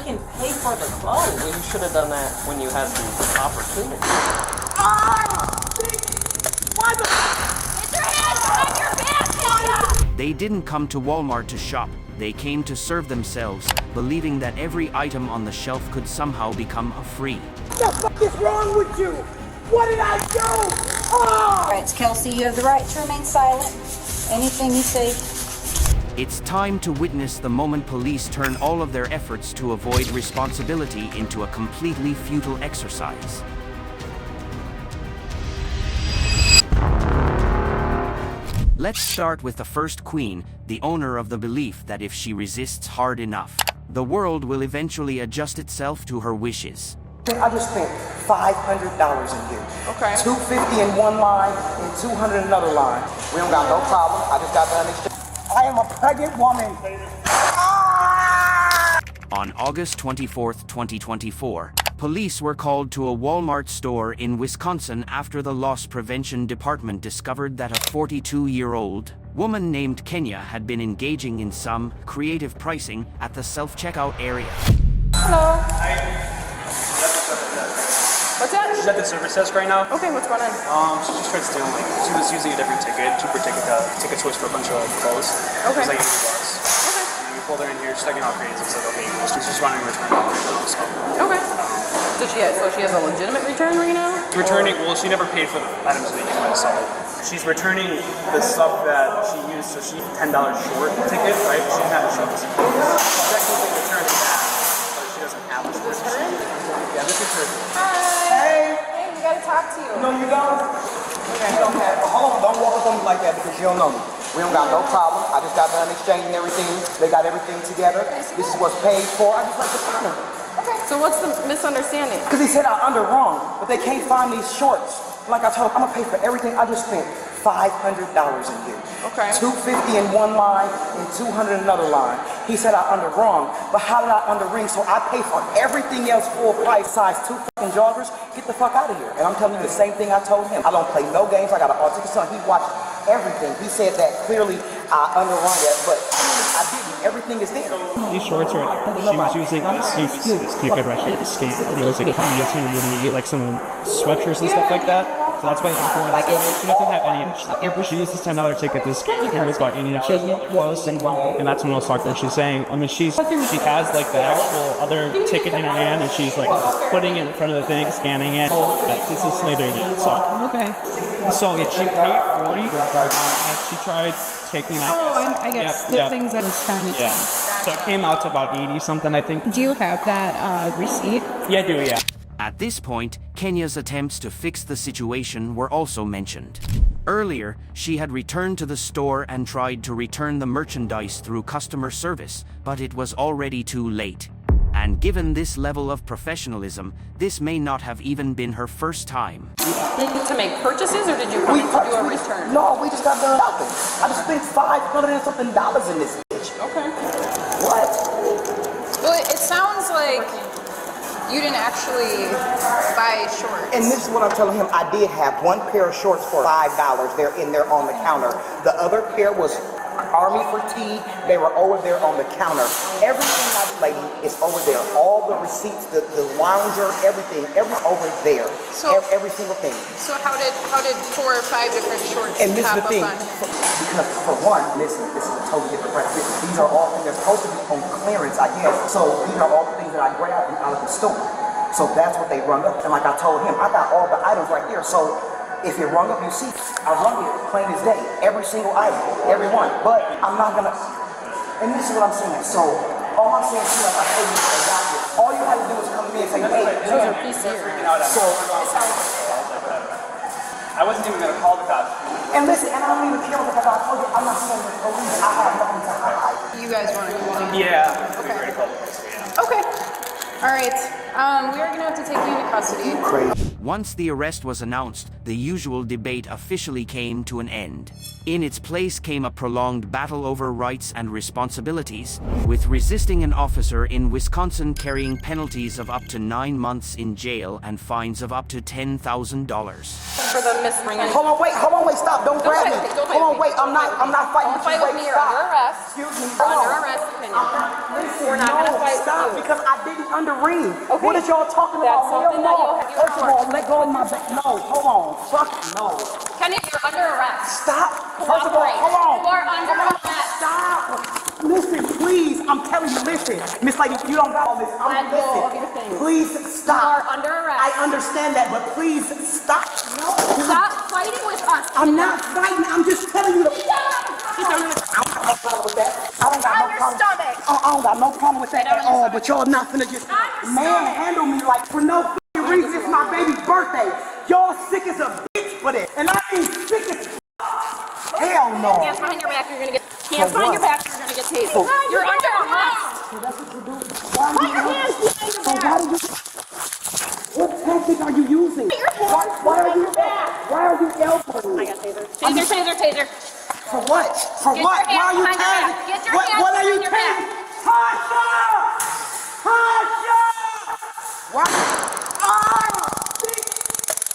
can pay for the clothes. Well, you should have done that when you had the opportunity. Why the? Get your hands behind your back, Kenya! They didn't come to Walmart to shop. They came to serve themselves, believing that every item on the shelf could somehow become a free. What the fuck is wrong with you? What did I do? Oh! All right, Kelsey, you have the right to remain silent. Anything you say. It's time to witness the moment police turn all of their efforts to avoid responsibility into a completely futile exercise. Let's start with the first queen, the owner of the belief that if she resists hard enough, the world will eventually adjust itself to her wishes. I just spent $500 in here. Okay. $250 in one line and $200 in another line. We don't got no problem. I just got done exchange. I am a pregnant woman. On August 24, 2024, police were called to a Walmart store in Wisconsin after the Loss Prevention Department discovered that a 42-year-old woman named Kenya had been engaging in some creative pricing at the self-checkout area. Hello. What's that? She's at the service desk right now. Okay, what's going on? She just tried stealing. She was using a different ticket, cheaper ticket choice for a bunch of clothes. Okay. It was like $80. Okay. And we pulled her in here. She's like all crazy. Said, okay, she's just wanting to return it. So. Okay. So she has a legitimate return right now? Returning. Well, she never paid for the items that you went to sell. She's returning the stuff that she used. So she $10 short ticket, right? She didn't have insurance. She's technically returning that, but she doesn't have insurance. Yeah, this is her. Hi. Hey. Hey, we gotta talk to you. No, you don't. Okay. You don't have. Hold on, don't walk up on me like that because you don't know me. We don't got no problem. I just got done exchanging everything. They got everything together. This is what's paid for. I just like to find them. Okay. So what's the misunderstanding? Because he said I under wrong, but they can't find these shorts. Like I told him, I'm gonna pay for everything. I just spent $500 in here. Okay. $250 in one line and $200 in another line. He said I under wrong, but how did I under ring? So I pay for everything else full price, size 2 fucking joggers. Get the fuck out of here. And I'm telling you the same thing I told him. I don't play no games. I got an autistic son. He watched everything. He said that clearly I under wrong that, but I didn't. Everything is there. These shorts are, she was using stupid Russian skate. It was like coming to like some sweatshirts and stuff like that. So that's why she doesn't have any. She uses $10 ticket. This camera was about $80. And that's the most awkward. She's saying, I mean, she has like the actual other ticket in her hand, and she's like putting it in front of the thing, scanning it. This is neither yet. So okay. So yeah, she paid $40. She tried taking that. Oh, I guess the things that is kind of. Yeah. So it came out to about 80 something, I think. Do you have that receipt? Yeah, I do. Yeah. At this point, Kenya's attempts to fix the situation were also mentioned. Earlier, she had returned to the store and tried to return the merchandise through customer service, but it was already too late. And given this level of professionalism, this may not have even been her first time. To make purchases, or did you come to do a return? No, we just got done shopping. I just spent $500 and something in this bitch. Okay. What? Well, it sounds like you didn't actually buy shorts. And this is what I'm telling him. I did have one pair of shorts for $5. They're in there on the counter. The other pair was Army fatigue. They were over there on the counter. Everything I lady is over there. All the receipts, the lounger, everything over there. So every single thing. So how did 4 or 5 different shorts and this is the thing, on? Because for one, this is a totally different price. These are all things that's supposed to be on clearance, I guess. So these are all the things that I grabbed out of the store. So that's what they rung up. And like I told him, I got all the items right here. So if it rung up, you see, I rung it plain as day. Every single item, every one. But I'm not gonna, and this is what I'm saying. So all I'm saying is, like I told you, I got you. All you had to do was come to me and say, hey, Those are PCR. so I wasn't even gonna call the cops. and listen, and I don't even care what the I told you, I'm not saying the police. I have nothing to hide. You guys want to complain? Yeah. Okay. We already called the police. Yeah. Okay. All right. We are gonna have to take you into custody. Once the arrest was announced, the usual debate officially came to an end. In its place came a prolonged battle over rights and responsibilities, with resisting an officer in Wisconsin carrying penalties of up to 9 months in jail and fines of up to $10,000. For the misbringing. Hold on, wait, stop, don't grab me. Don't fight Hold on, with wait, I'm not fighting Don't with fight you. with me, you're Stop. under arrest. Excuse me. You're under arrest, Kenya. Listen, We're not gonna fight with stop, you. because I didn't underread. Okay. What is y'all talking That's about? something that you'll have First of all, let go of my back. No, hold on. Fuck no. Kenya, you're under arrest. Stop. First of all, Cooperate. hold on. You are under arrest. Stop. Listen, please. I'm telling you, listen. Miss Lady, you don't got all this. Let go of your things. Please stop. You are under arrest. I understand that, but please stop. No. Stop fighting with us. I'm not fighting. I'm just telling you. Get down on the I don't got no problem with that. I don't got On no your problem. stomach. I don't got no problem with that Get on at your all. stomach. But y'all not finna just On your manhandle me like for no fucking reason. It's my baby's birthday. Y'all sick as a bitch for this, and I ain't sick as hell no. hands behind your back, you're gonna get hands behind your back, you're gonna get tased. You're under arrest. Put your hands behind your back. What tactic are you using? Put your hands Why are behind you your back. Why are you elbowing me? Taser. For what? For Get what? your Why are you hands behind your tasing? back. Get your What hands are you behind your back. tasing? Tasha! Tasha! Why?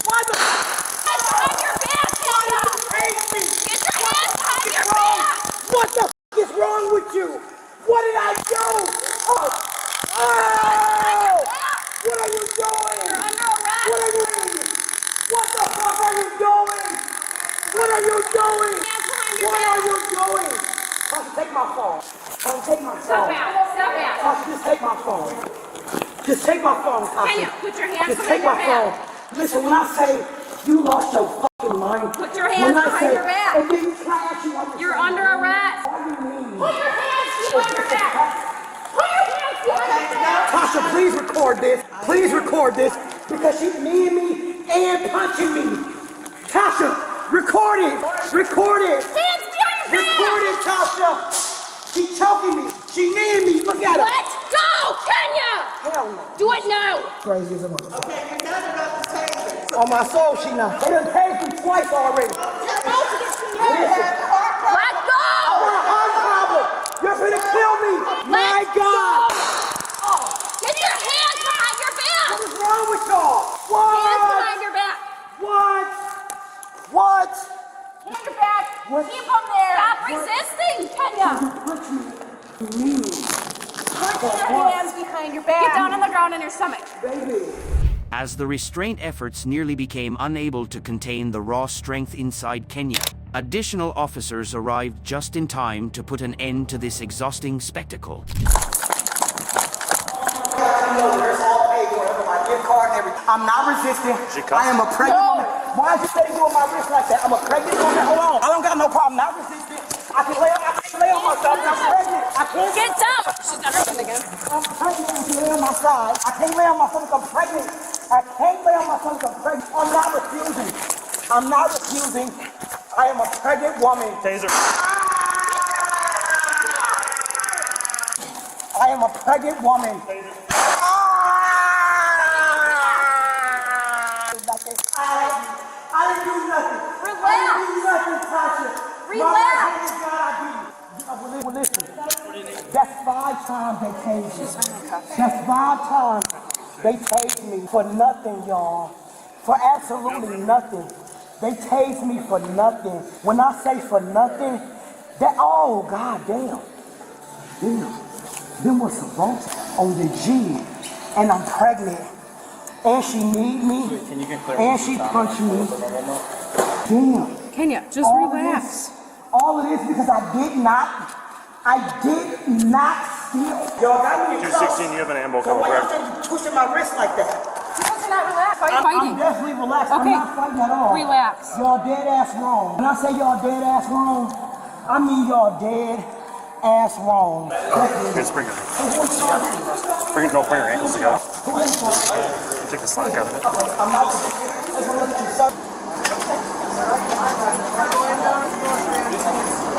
Why the? Hands behind your back, Kenya. Get your hands behind your back. What the f is wrong with you? What did I do? Oh! What are you doing? You're under arrest. What are you doing? What the fuck are you doing? What are you doing? What are you doing? Tasha, take my phone. Tasha, take my Step phone. back. Tasha, just take my phone. Just take my phone, Tasha. Kenya, put your hands Just behind take your my back. phone. Listen, when I say you lost your fucking mind. Put your hands when I behind say, your back. And then you try to ask you what You're under arrest. What do you mean? Put your hands behind your back. Put your hands behind your back. Tasha, please record this. Please record this because she's kneeing me and punching me. Tasha, record it. Record it. Hands behind your back. Record it, Tasha. She's choking me. She kneeing me. Look at her. Let's go, Kenya. Hell no. Do it now. Crazy as a motherfucker. On my soul, she not. They done tased me twice already. Let go. I want a heart problem. You're gonna kill me. My God. Get your hands behind your back. What is wrong with y'all? Hands What? behind your back. What? What? Hands your back. What? Keep them there. Stop resisting, Kenya. Punch me. Me. Put your hands behind your back. Get down on the ground on your stomach. Baby. As the restraint efforts nearly became unable to contain the raw strength inside Kenya, additional officers arrived just in time to put an end to this exhausting spectacle. I'm not resisting. I am a pregnant woman. Why is you steady doing my wrist like that? I'm a pregnant woman. Hold on. I don't got no problem. Not resisting. I can lay on myself. I'm pregnant. I can't. Get down. She's got her hand again. I'm pregnant. I can lay on my side. I can't lay on my stomach. I'm pregnant. I can't lay on my stomach. I'm pregnant. I'm not refusing. I'm not refusing. I am a pregnant woman. Taser. I am a pregnant woman. I didn't do nothing. Relax. I didn't do nothing, Tasha. Relax. Well, listen, that's 5 times they tased me. That's 5 times they tased me for nothing, y'all. For absolutely nothing. They tased me for nothing. When I say for nothing, that, oh, god damn. Them was some bolts on the G, and I'm pregnant. And she need me, and she punched me. Damn. Kenya, just relax. All of this because I did not steal. Y'all got me in trouble. 216, you have an ambo So coming, why y'all correct? say you twisting my wrist like that? You're not relaxed. Why are you I'm fighting? definitely relaxed. Okay. I'm not fighting at all. Relax. Y'all dead ass wrong. When I say y'all dead ass wrong, I mean y'all dead ass wrong. Just bring it. Bring your ankles together. Take the slack out of it. I'm not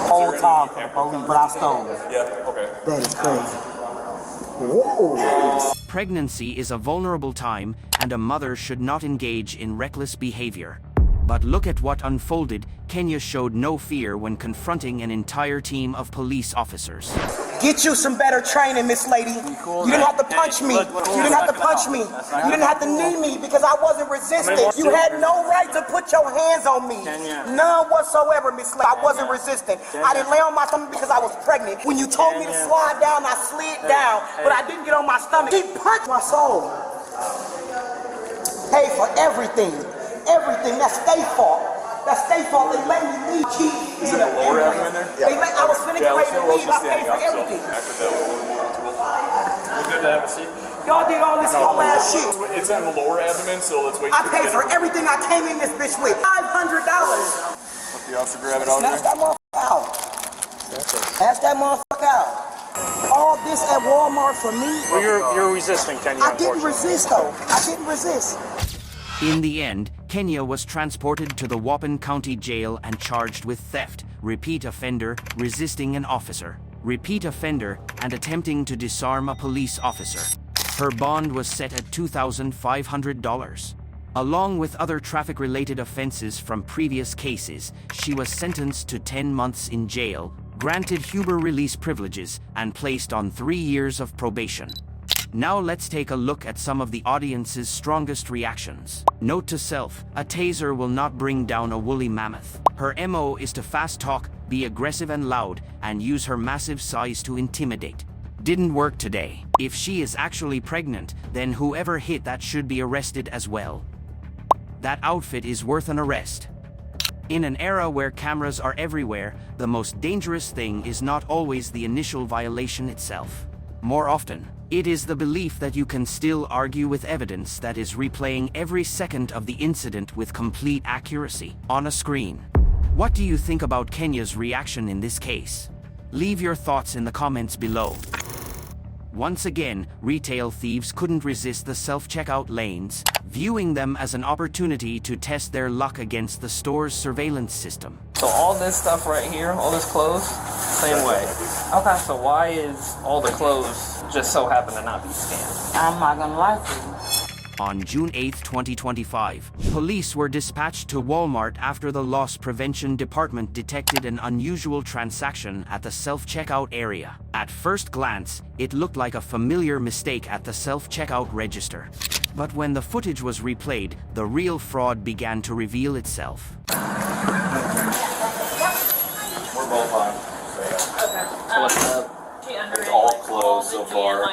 whole time for the police, but I stole it. Yeah, okay. That is crazy. Whoa. Pregnancy is a vulnerable time, and a mother should not engage in reckless behavior. But look at what unfolded. Kenya showed no fear when confronting an entire team of police officers. Get you some better training, Miss Lady. You didn't have to punch me. You didn't have to punch me. You didn't have to knee me because I wasn't resisting. You had no right to put your hands on me. None whatsoever, Miss Lady. I wasn't resisting. I didn't lay on my stomach because I was pregnant. When you told me to slide down, I slid down, but I didn't get on my stomach. He punched my soul. Pay for everything. Everything. That's their fault. That's their fault. They let me leave. Is it a lower abdomen there? I was finna get ready to leave. I paid for everything. We're good to have a seat. Y'all did all this whole ass shit. It's in the lower abdomen, so let's wait. I paid for everything I came in this bitch with. $500. Let the officer grab it out Snatch that motherfucker out. Snatch that motherfucker out. All this at Walmart for me. Well, you're resisting, Kenya. I didn't resist though. I didn't resist. In the end, Kenya was transported to the Waupun County Jail and charged with theft, repeat offender, resisting an officer, repeat offender, and attempting to disarm a police officer. Her bond was set at $2,500. Along with other traffic-related offenses from previous cases, she was sentenced to 10 months in jail, granted Huber release privileges, and placed on 3 years of probation. Now let's take a look at some of the audience's strongest reactions. Note to self, a taser will not bring down a woolly mammoth. Her MO is to fast talk, be aggressive and loud, and use her massive size to intimidate. Didn't work today. If she is actually pregnant, then whoever hit that should be arrested as well. That outfit is worth an arrest. In an era where cameras are everywhere, the most dangerous thing is not always the initial violation itself. More often, it is the belief that you can still argue with evidence that is replaying every second of the incident with complete accuracy on a screen. What do you think about Kenya's reaction in this case? Leave your thoughts in the comments below. Once again, retail thieves couldn't resist the self-checkout lanes, viewing them as an opportunity to test their luck against the store's surveillance system. So all this stuff right here, all this clothes, same way. Okay, so why is all the clothes just so happen to not be scanned? I'm not gonna lie to you. On June 8, 2025, police were dispatched to Walmart after the loss prevention department detected an unusual transaction at the self-checkout area. At first glance, it looked like a familiar mistake at the self-checkout register. But when the footage was replayed, the real fraud began to reveal itself. We're both on. So what's up? It's all clothes so far.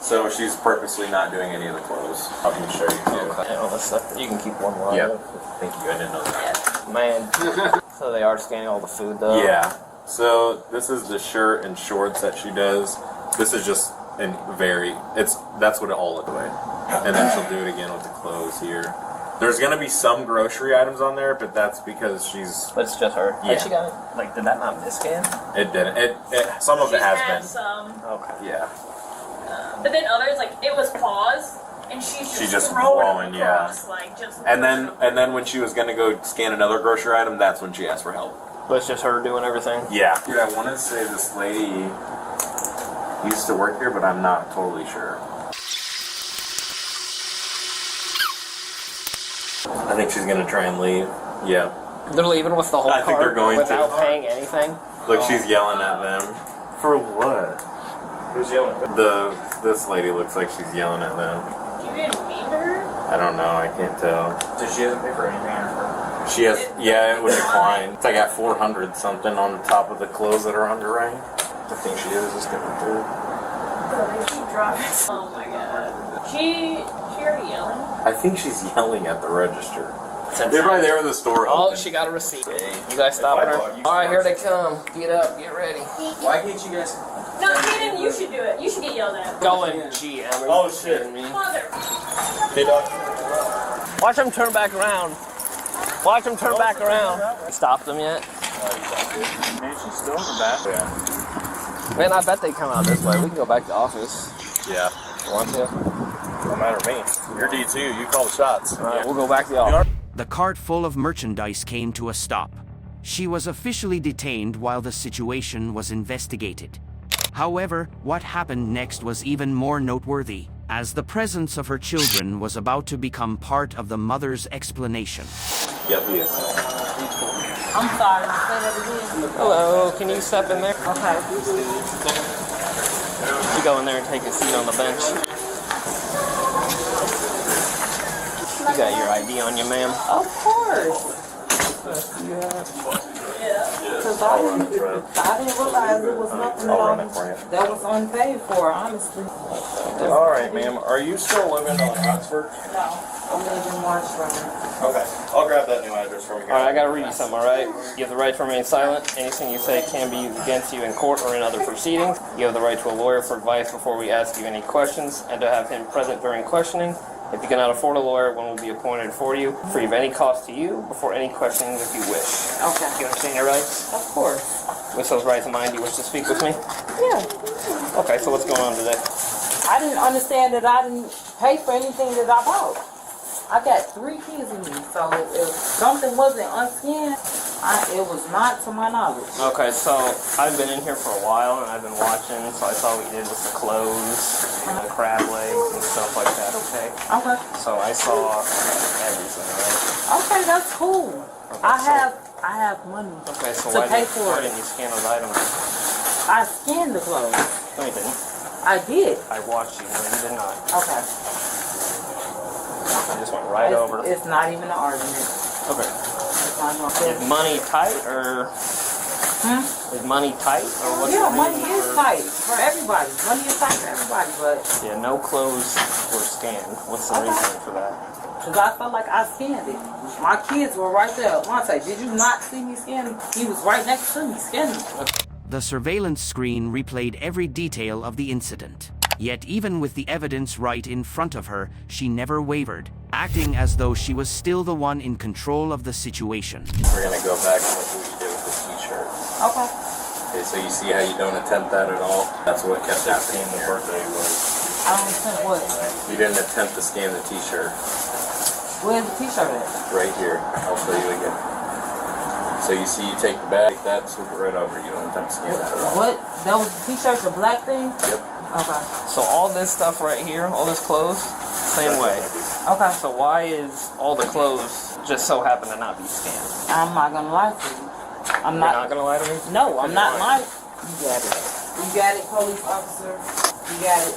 So she's purposely not doing any of the clothes. I can show you too. Okay, all this stuff. You can keep one more. Yep. Thank you. I didn't know that. Man. So they are scanning all the food though? Yeah. So this is the shirt and shorts that she does. This is just that's what it all looks like. And then she'll do it again with the clothes here. There's gonna be some grocery items on there, but that's because But it's just her. Yeah. She got it. Like, did that not misscan? It didn't. Some of it has been. Some, Okay. Yeah. but then others, like, it was paused, and she's just throwing throwing, yeah. across, like, just. And then when she was gonna go scan another grocery item, that's when she asked for help. But it's just her doing everything? Yeah. Dude, I want to say this lady used to work here, but I'm not totally sure. I think she's gonna try and leave. Yeah. They're leaving with the whole I think they're cart going without to. paying anything? Look, she's yelling at them. For what? Who's yelling? This lady looks like she's yelling at them. You didn't mean to her? I don't know. I can't tell. Does she have to pay for anything? She has. Yeah, it would decline. It's like at 400 something on the top of the clothes that are under rank. I think she is just getting through. Oh my god. She already yelling? I think she's yelling at the register. They're right there in the store. Oh, open. she got a receipt. You guys stopping her? Alright, here they come. Get up, get ready. Why can't you guys? No, Kaden, you should do it. You should get yelled at. Going, GM. Oh shit. Mother. Hey dog. Watch them turn back around. Watch them turn back around. Stopped them yet? Man, she's still in the back. Yeah. Man, I bet they come out this way. We can go back to the office. Yeah. Want to? No matter me. You're D2. You call the shots. Alright, we'll go back to the office. The cart full of merchandise came to a stop. She was officially detained while the situation was investigated. However, what happened next was even more noteworthy, as the presence of her children was about to become part of the mother's explanation. Yep, he is. I'm sorry, say that again. Hello, can you step in there? Okay. You go in there and take a seat on the bench. You got your ID on you, ma'am? Of course. Because I didn't realize it was nothing that was unpaid for, honestly. All right, ma'am. Are you still living on Oxford? No, I'm living Marshall. Okay. I'll grab that new address from you. Alright, I gotta read you something, alright? You have the right to remain silent. Anything you say can be used against you in court or in other proceedings. You have the right to a lawyer for advice before we ask you any questions, and to have him present during questioning. If you cannot afford a lawyer, one will be appointed for you, free of any cost to you, before any questioning if you wish. Okay. You understand your rights? Of course. With those rights in mind, do you wish to speak with me? Yeah. Okay, so what's going on today? I didn't understand that I didn't pay for anything that I bought. I got 3 kids in me, so if something wasn't unscanned, it was not to my knowledge. Okay, so I've been in here for a while and I've been watching, so I saw what you did with the clothes and the crab legs and stuff like that, okay? Okay. So I saw everything, right? Okay, that's cool. Okay, I have money Okay, so to why pay for didn't it. you scan those items? I scanned the clothes. No, you didn't. I did. I watched you, no, you did not. Okay. I just went right over. It's not even an argument. Okay. It's not an Is money tight or? Is money tight or what's Yeah, the money reason is tight for everybody. Money is tight for everybody, but Yeah, no clothes were scanned. What's the reason for that? because I felt like I scanned it. My kids were right there. Monte, did you not see me scanning? He was right next to me scanning. The surveillance screen replayed every detail of the incident. Yet even with the evidence right in front of her, she never wavered, acting as though she was still the one in control of the situation. We're gonna go back and look at what you did with this t-shirt. Okay. Okay, so you see how you don't attempt that at all? That's what kept happening. The birthday was. I don't think what? You didn't attempt to scan the t-shirt. Where's the t-shirt at? Right here. I'll show you again. So you see, you take the bag, that, swoop it right over. You don't attempt to scan that at all. What? That was the t-shirt, the black thing? Yep. Okay. So all this stuff right here, all this clothes, same way. Okay. So why is all the clothes just so happen to not be scanned? I'm not gonna lie to you. I'm You're not gonna lie to me? No, I'm not lying. You got it. You got it, police officer. You got it.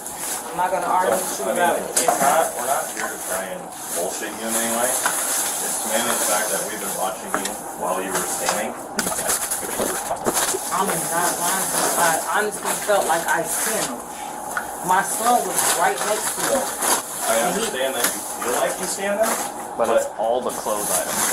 I'm not gonna argue with you about it. We're not here to try and bullshit you in any way. It's mainly the fact that we've been watching you while you were standing. I'm not lying. I honestly felt like I scanned him. My son was right next to him. I understand that you feel like you stand there, But it's all the clothes items.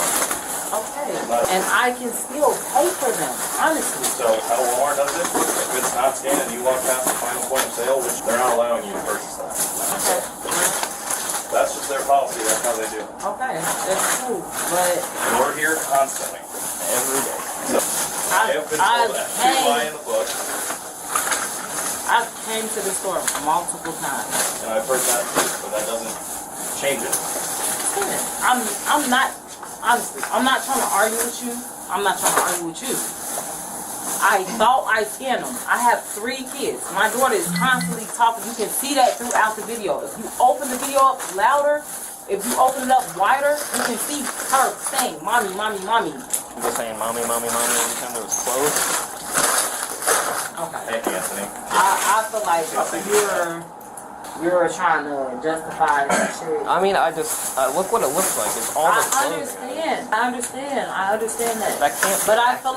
Okay. And I can still pay for them, honestly. So how Walmart does it, if it's not scanned and you walk past the final point of sale, which they're not allowing you to purchase that. Okay. That's just their policy, that's how they do. Okay, that's true. But And we're here constantly, every day. So I have been told that to buy in the book, I've came to the store multiple times. and I've heard that too, but that doesn't change it. I'm not, honestly, I'm not trying to argue with you. I'm not trying to argue with you. I thought I scanned them. I have 3 kids. My daughter is constantly talking. You can see that throughout the video. If you open the video up louder, if you open it up wider, you can see her saying, "Mommy, mommy, mommy." You were saying mommy, mommy, mommy every time there was clothes? Okay. Hey, Anthony. I feel like you're trying to justify that shit. I mean, look what it looks like. It's all the clothes. I understand that. That can't. But I feel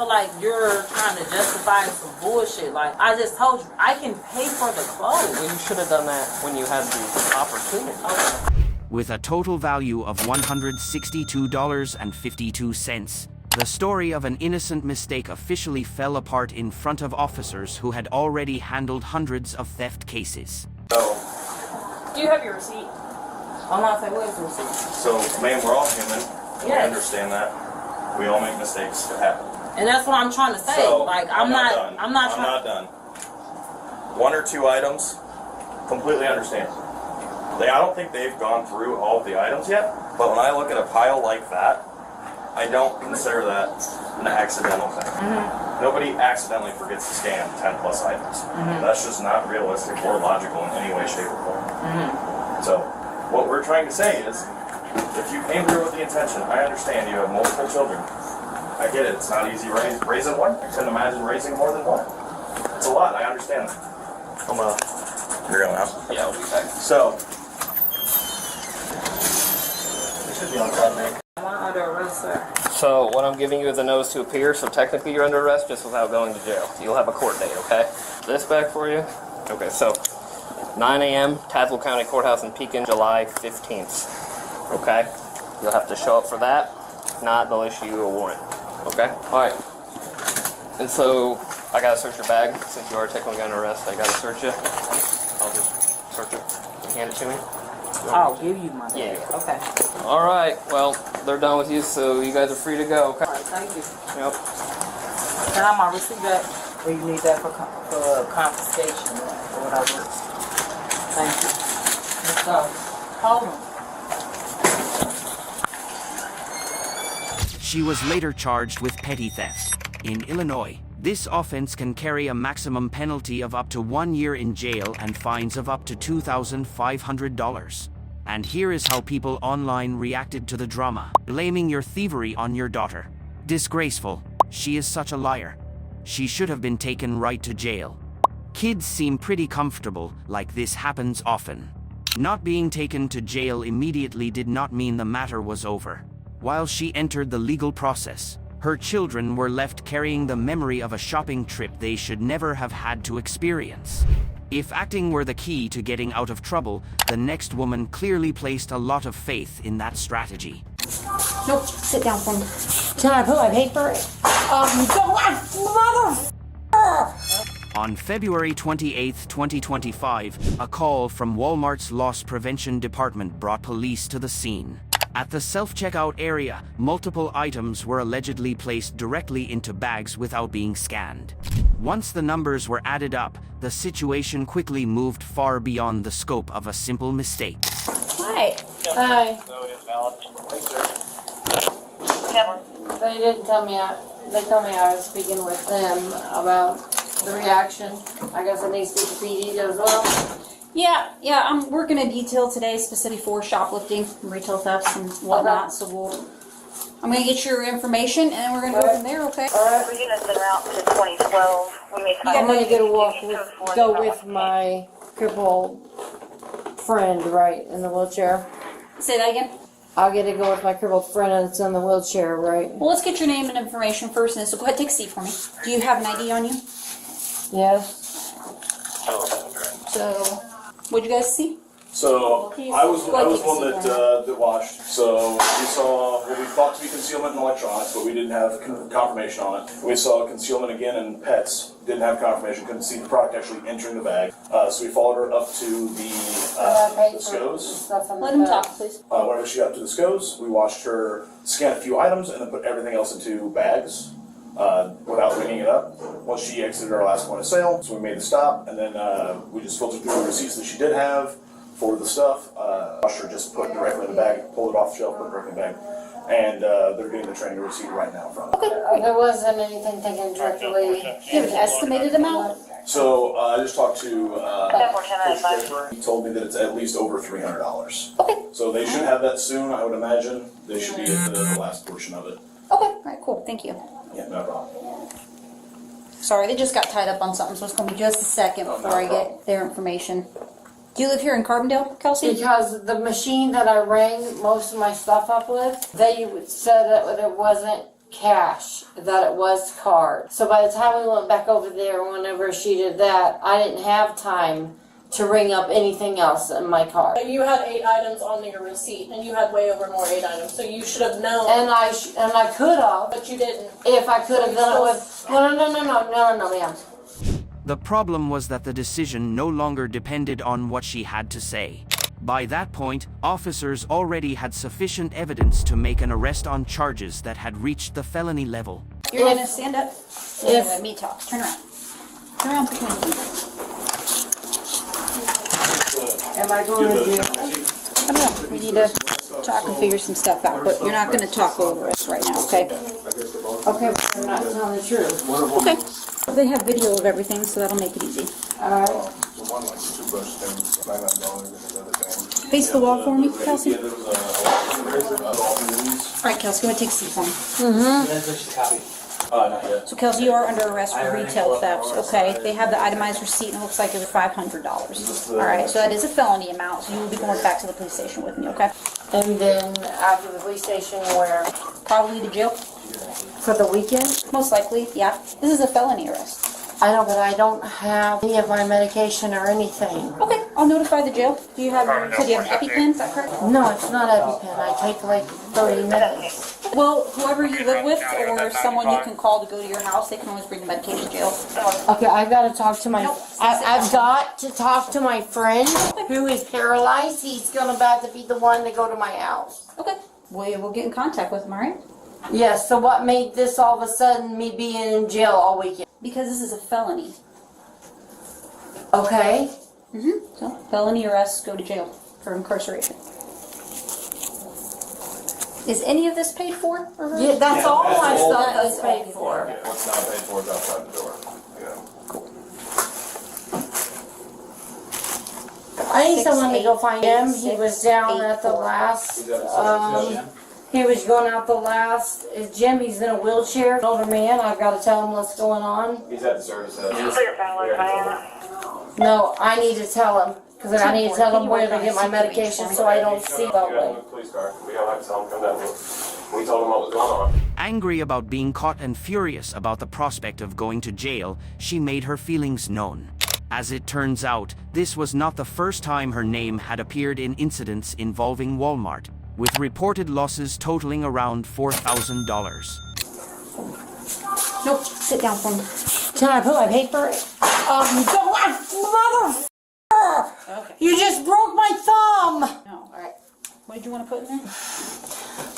like you're trying to justify some bullshit. Like I just told you, I can pay for the clothes. Well, you should have done that when you had the opportunity. With a total value of $162.52, the story of an innocent mistake officially fell apart in front of officers who had already handled hundreds of theft cases. So, Do you have your receipt? I'm not saying where's the receipt. so, man, we're all human. We Yes. understand that. We all make mistakes. It happens. And that's what I'm trying to say. So, like I'm not I'm not done. 1 or 2 items, completely understand. I don't think they've gone through all of the items yet, but when I look at a pile like that, I don't consider that an accidental thing. Nobody accidentally forgets to scan 10 plus items. That's just not realistic or logical in any way, shape, or form. So, what we're trying to say is, If you came here with the intention, I understand you have multiple children. I get it. It's not easy raising one. I couldn't imagine raising more than one. It's a lot. I understand that. You're going out? Yeah, I'll be back. So, it should be on top, Nick. I'm under arrest, sir. So what I'm giving you is a notice to appear, so technically you're under arrest just without going to jail. You'll have a court date, okay? This back for you? Okay, so 9 a.m., Tazewell County Courthouse in Pekin, July 15th. Okay? You'll have to show up for that. If not, they'll issue you a warrant. Okay? Alright. And so, I gotta search your bag. Since you are technically under arrest, I gotta search it. I'll just search it and hand it to me. I'll give you my bag. Yeah. Okay. Alright, well, they're done with you, so you guys are free to go, okay? Alright, thank you. Yep. Can I have my receipt back? Or you need that for confiscation or whatever? Thank you. Let's go. Hold on. She was later charged with petty theft. In Illinois, this offense can carry a maximum penalty of up to 1 year in jail and fines of up to $2,500. And here is how people online reacted to the drama, blaming your thievery on your daughter. Disgraceful. She is such a liar. She should have been taken right to jail. Kids seem pretty comfortable, like this happens often. Not being taken to jail immediately did not mean the matter was over. While she entered the legal process, her children were left carrying the memory of a shopping trip they should never have had to experience. If acting were the key to getting out of trouble, the next woman clearly placed a lot of faith in that strategy. Nope, sit down for me. Can I put my paper? On February 28, 2025, a call from Walmart's Loss Prevention Department brought police to the scene. At the self-checkout area, multiple items were allegedly placed directly into bags without being scanned. Once the numbers were added up, the situation quickly moved far beyond the scope of a simple mistake. Hi. Hi. They didn't tell me. They told me I was speaking with them about the reaction. I guess I need to speak to PD as well. Yeah, I'm working a detail today specifically for shoplifting, retail thefts and whatnot, so I'm going to get your information and then we're going to go from there, okay? Alright. We're going to send out to 2012. I'm going to go with my crippled friend, right, in the wheelchair. Say that again? I'll get to go with my crippled friend that's in the wheelchair, right? Well, let's get your name and information first, and so go ahead, take a seat for me. Do you have an ID on you? Yes. So, what'd you guys see? So I was one that watched. So we saw what we thought to be concealment in electronics, but we didn't have confirmation on it. We saw concealment again in pets. Didn't have confirmation. Couldn't see the product actually entering the bag. So we followed her up to the SCOs. Let him talk, please. Whenever she got to the SCOs, we watched her scan a few items and then put everything else into bags without ringing it up. Once she exited our last point of sale, so we made the stop, and then we just filtered through the receipts that she did have. For the stuff, washer just put directly in the bag, pulled it off the shelf, put it directly in the bag, and they're getting the training receipt right now from it. Okay, great. There wasn't anything taken directly. Do you have an estimated amount? So I just talked to he told me that it's at least over $300. Okay. So they should have that soon, I would imagine. They should be at the last portion of it. Okay, alright, cool, thank you. Yeah, no problem. Sorry, they just got tied up on something, so it's going to be just a second before I get their information. Do you live here in Carbondale, Kelsey? Because the machine that I rang most of my stuff up with, they said that it wasn't cash, that it was card. So by the time we went back over there, whenever she did that, I didn't have time to ring up anything else in my card. You had 8 items on your receipt, and you had way over more 8 items, so you should have known. And I could have. But you didn't. If I could have done it with... No, ma'am. The problem was that the decision no longer depended on what she had to say. By that point, officers already had sufficient evidence to make an arrest on charges that had reached the felony level. You're going to stand up? Let me talk. Turn around. Turn around between me. Am I going to do... Come on. We need to talk and figure some stuff out, but you're not going to talk over us right now, okay? Okay, but I'm not telling the truth. Okay. They have video of everything, so that'll make it easy. Alright. Face the wall for me, Kelsey. Yeah, there was a Alright, Kelsey, go ahead and take a seat for me. not yet. So, Kelsey, you are under arrest for retail thefts, okay? They have the itemized receipt and it looks like it was $500. Alright, so that is a felony amount, so you will be going back to the police station with me, okay? And then after the police station, where? Probably to jail. For the weekend? Most likely, yeah. This is a felony arrest. I know, but I don't have any of my medication or anything. Okay, I'll notify the jail. Do you have an EpiPen, is that correct? No, it's not EpiPen. I take like 30 minutes. Well, whoever you live with or someone you can call to go to your house, they can always bring the medication to jail. Okay, I've got to talk to my. I've got to talk to my friend who is paralyzed. He's gonna about to be the one to go to my house. Okay. We'll get in contact with him, alright? Yes. So what made this all of a sudden me being in jail all weekend? Because this is a felony. Okay. So, felony arrests go to jail for incarceration. Is any of this paid for? Yeah, that's all my stuff that's paid for. Yeah, what's not paid for is outside the door. Yeah. I need someone to go find him. He was down at the last. He was going out the last. Is Jim? He's in a wheelchair. An older man. I've got to tell him what's going on. He's at the service house. No, I need to tell him because I need to tell him where to get my medication so I don't see that way. Police car. We don't have to tell him come down here. We told him what was going on. Angry about being caught and furious about the prospect of going to jail, she made her feelings known. As it turns out, this was not the first time her name had appeared in incidents involving Walmart, with reported losses totaling around $4,000. Nope, sit down for me. Can I put my paper? Mother! Okay. You just broke my thumb! No, alright. What did you want to put in there?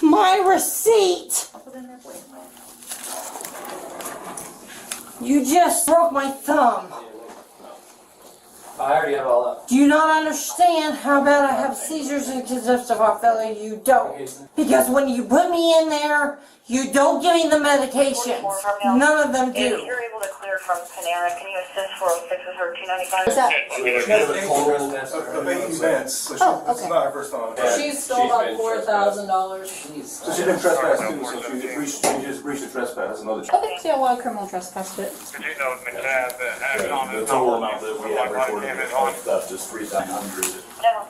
My receipt! I'll put it in there for you. You just broke my thumb. I already have all that. Do you not understand how bad I have seizures and congestive heart failure? You don't. Because when you put me in there, you don't give me the medications. None of them If do. you're able to clear from Panera, can you assist 406 with her 295? What's that? The baby events. So Oh, this okay. is not her first time. She stole about $4,000. So she didn't trespass too, so she just breached the trespass. Another Okay, so yeah, well, criminal trespass to it. The total amount that we have recorded of theft is $3,100.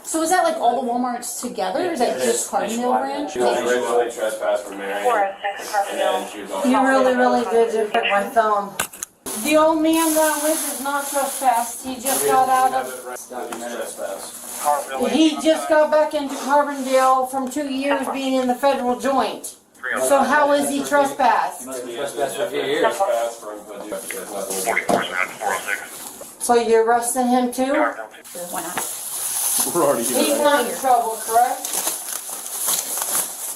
So is that like all the Walmarts together, or is that just Carbondale branch? She was originally trespassed from Marion, 406 and then she was on. You really did just break my thumb. The old man that I'm with is not trespassed. He just got out of... He just got back into Carbondale from 2 years being in the federal joint. So how is he trespassed? So you're arresting him too? Why not? We're already He's not in trouble, correct?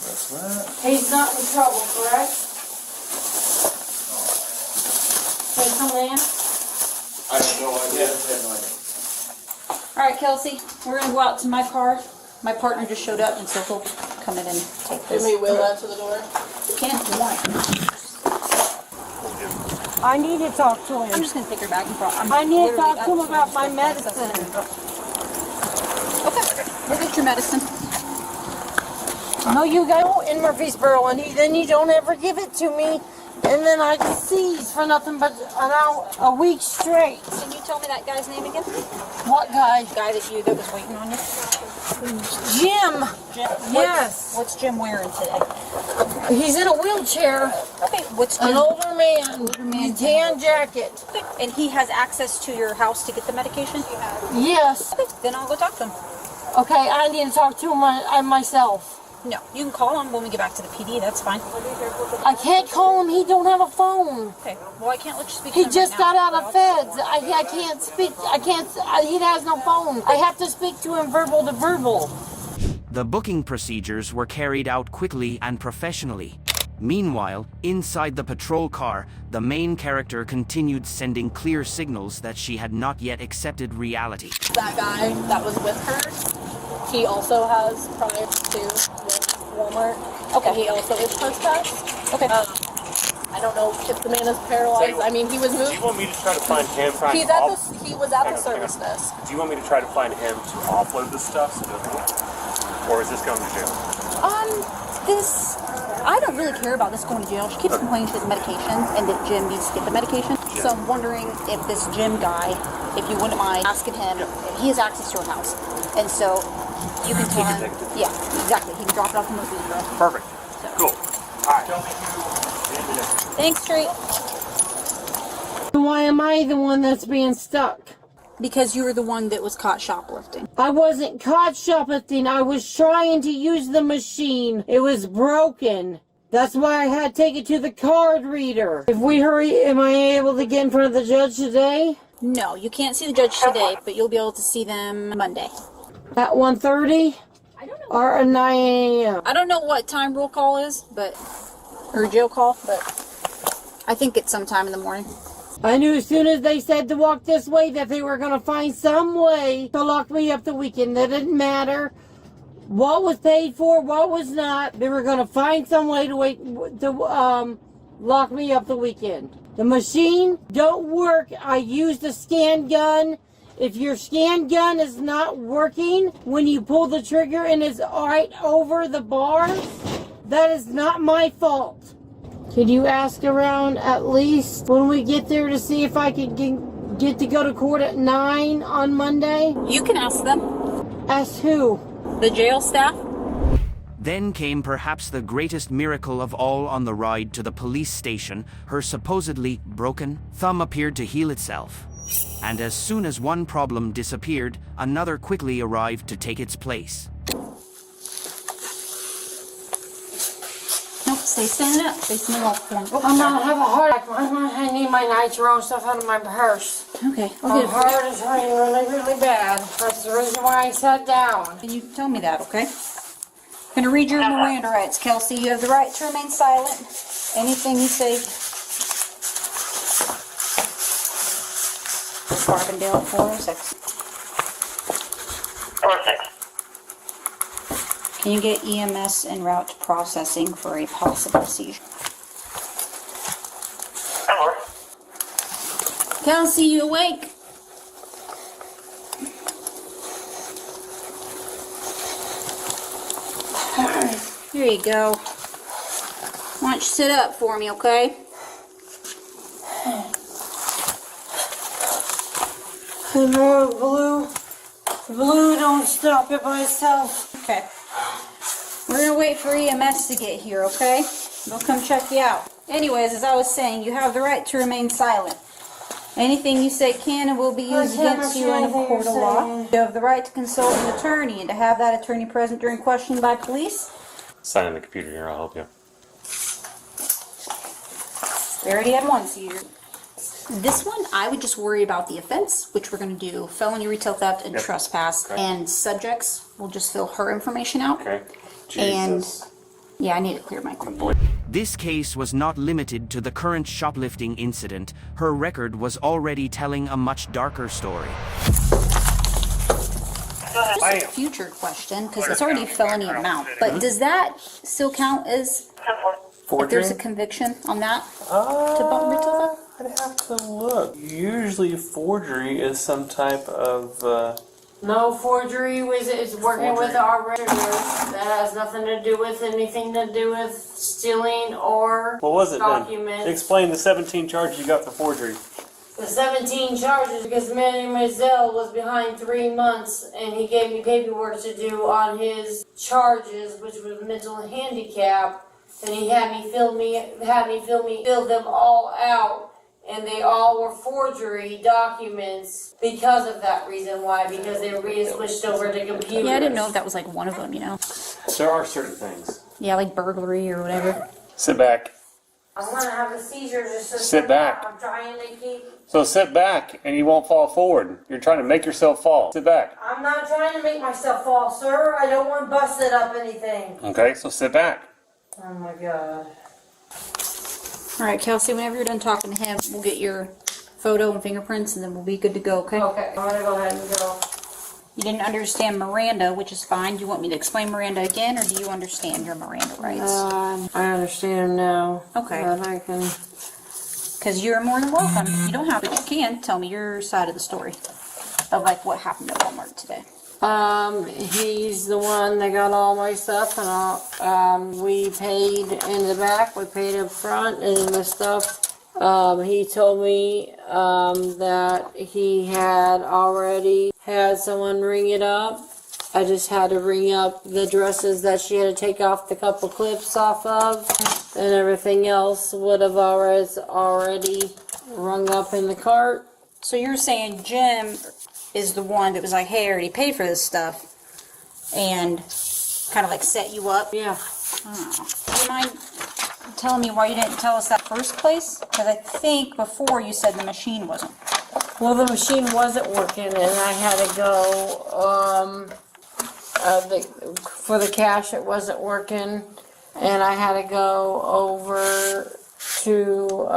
That's that. He's not in trouble, correct? Can you come in? I have no idea. Alright, Kelsey, we're gonna go out to my car. My partner just showed up, and so he'll come in and take Can this. we wheel that to the door? You can if you want. I need to talk to I'm him. just gonna take her back and front. I need to talk to him about my medicine. Okay, we'll get your medicine. No, you go in Murfreesboro, and then you don't ever give it to me, and then I seize for nothing but a week straight. Can you tell me that guy's name again? What guy? The guy that was waiting on you? Jim. Jim? Yes. What's Jim wearing today? He's in a wheelchair. Okay, what's Jim? An older man. Tan jacket. Okay. And he has access to your house to get the medication? Yes. Okay, then I'll go talk to him. Okay, I need to talk to him myself. No, you can call him when we get back to the PD, that's fine. I can't call him. He don't have a phone. Okay, well I can't let you speak to He him just right got now. out of feds. I can't speak. He has no phone. I have to speak to him verbal to verbal. The booking procedures were carried out quickly and professionally. Meanwhile, inside the patrol car, the main character continued sending clear signals that she had not yet accepted reality. That guy that was with her, he also has prior to with Walmart. Okay. And he also is trespassed. Okay. I don't know if the man is paralyzed. I mean, he was Do moved. you want me to try to find him? He was at the service desk. Do you want me to try to find him to offload this stuff, or is this going to jail? I don't really care about this going to jail. She keeps complaining she has medication and that Jim needs to get the medication. So I'm wondering if this Jim guy, if you wouldn't mind asking him, he has access to her house. And so you can tell him, yeah, exactly. He can drop it off in the girl. Perfect. Cool. All right. Thanks, Treat. Why am I the one that's being stuck? Because you were the one that was caught shoplifting. I wasn't caught shoplifting. I was trying to use the machine. It was broken. That's why I had to take it to the card reader. If we hurry, am I able to get in front of the judge today? No, you can't see the judge today, but you'll be able to see them Monday. At 1:30? I don't know. Or at 9 a.m.? I don't know what time roll call is, or jail call, but I think it's sometime in the morning. I knew as soon as they said to walk this way that they were going to find some way to lock me up the weekend. That didn't matter what was paid for, what was not. They were going to find some way to lock me up the weekend. The machine don't work. I used a scan gun. If your scan gun is not working when you pull the trigger and it's right over the bars, that is not my fault. Could you ask around at least when we get there to see if I could get to go to court at 9 on Monday? You can ask them. Ask who? The jail staff. Then came perhaps the greatest miracle of all on the ride to the police station. Her supposedly broken thumb appeared to heal itself. And as soon as one problem disappeared, another quickly arrived to take its place. Nope, stay standing up. Stay standing up. I'm gonna have a heart attack. I need my nitro and stuff out of my purse. Okay, My heart is hurting really, really bad. That's the reason why I sat down. Can you tell me that, okay? I'm gonna read your Miranda rights, Kelsey. You have the right to remain silent. Anything you say. Carbondale 406. 406. Can you get EMS en route to processing for a possible seizure? Kelsey, you awake? Here you go. Why don't you sit up for me, okay? Blue don't stop it by itself. Okay. We're gonna wait for EMS to get here, okay? They'll come check you out. Anyways, as I was saying, you have the right to remain silent. Anything you say can and will be used against you in a court of law. You have the right to consult an attorney and to have that attorney present during questioning by police. Sign in the computer here, I'll help you. We already had one seizure. This one, I would just worry about the offense, which we're going to do felony retail theft and trespass. Okay. And subjects, we'll just fill her information out. Okay. And yeah, I need to clear my clipboard. This case was not limited to the current shoplifting incident. Her record was already telling a much darker story. Just a future question, because it's already a felony amount. But does that still count as if there's a conviction on that to bump retail theft? I'd have to look. Usually forgery is some type of... No, forgery is working with our regulars. That has nothing to do with anything to do with stealing or What was it documents. then? Explain the 17 charges you got for forgery. The 17 charges because Manny Mazel was behind 3 months and he gave me paperwork to do on his charges, which was mental handicap, and he had me fill them all out. And they all were forgery documents because of that reason. Why? Because they were being switched over to computers. Yeah, I didn't know if that was like one of them, you know? There are certain things. Yeah, like burglary or whatever. Sit back. I'm gonna have a seizure just to Sit back. I'm trying to keep. So sit back and you won't fall forward. You're trying to make yourself fall. Sit back. I'm not trying to make myself fall, sir. I don't want busted up anything. Okay, so sit back. Oh my god. All right, Kelsey, whenever you're done talking to him, we'll get your photo and fingerprints, and then we'll be good to go, okay? Okay, I'm gonna go ahead and go. You didn't understand Miranda, which is fine. Do you want me to explain Miranda again, or do you understand your Miranda rights? I understand now. Okay. But I can... Because you're more than welcome. You don't have to. You can tell me your side of the story of like what happened at Walmart today. He's the one that got all my stuff, and we paid in the back, we paid up front, and the stuff. He told me that he had already had someone ring it up. I just had to ring up the dresses that she had to take off the couple clips off of, and everything else would have already rung up in the cart. So you're saying Jim is the one that was like, hey, I already paid for this stuff, and kind of like set you up? Yeah. Oh. Do you mind telling me why you didn't tell us that first place? Because I think before you said the machine wasn't. Well, the machine wasn't working, and I had to go, for the cash it wasn't working, and I had to go over to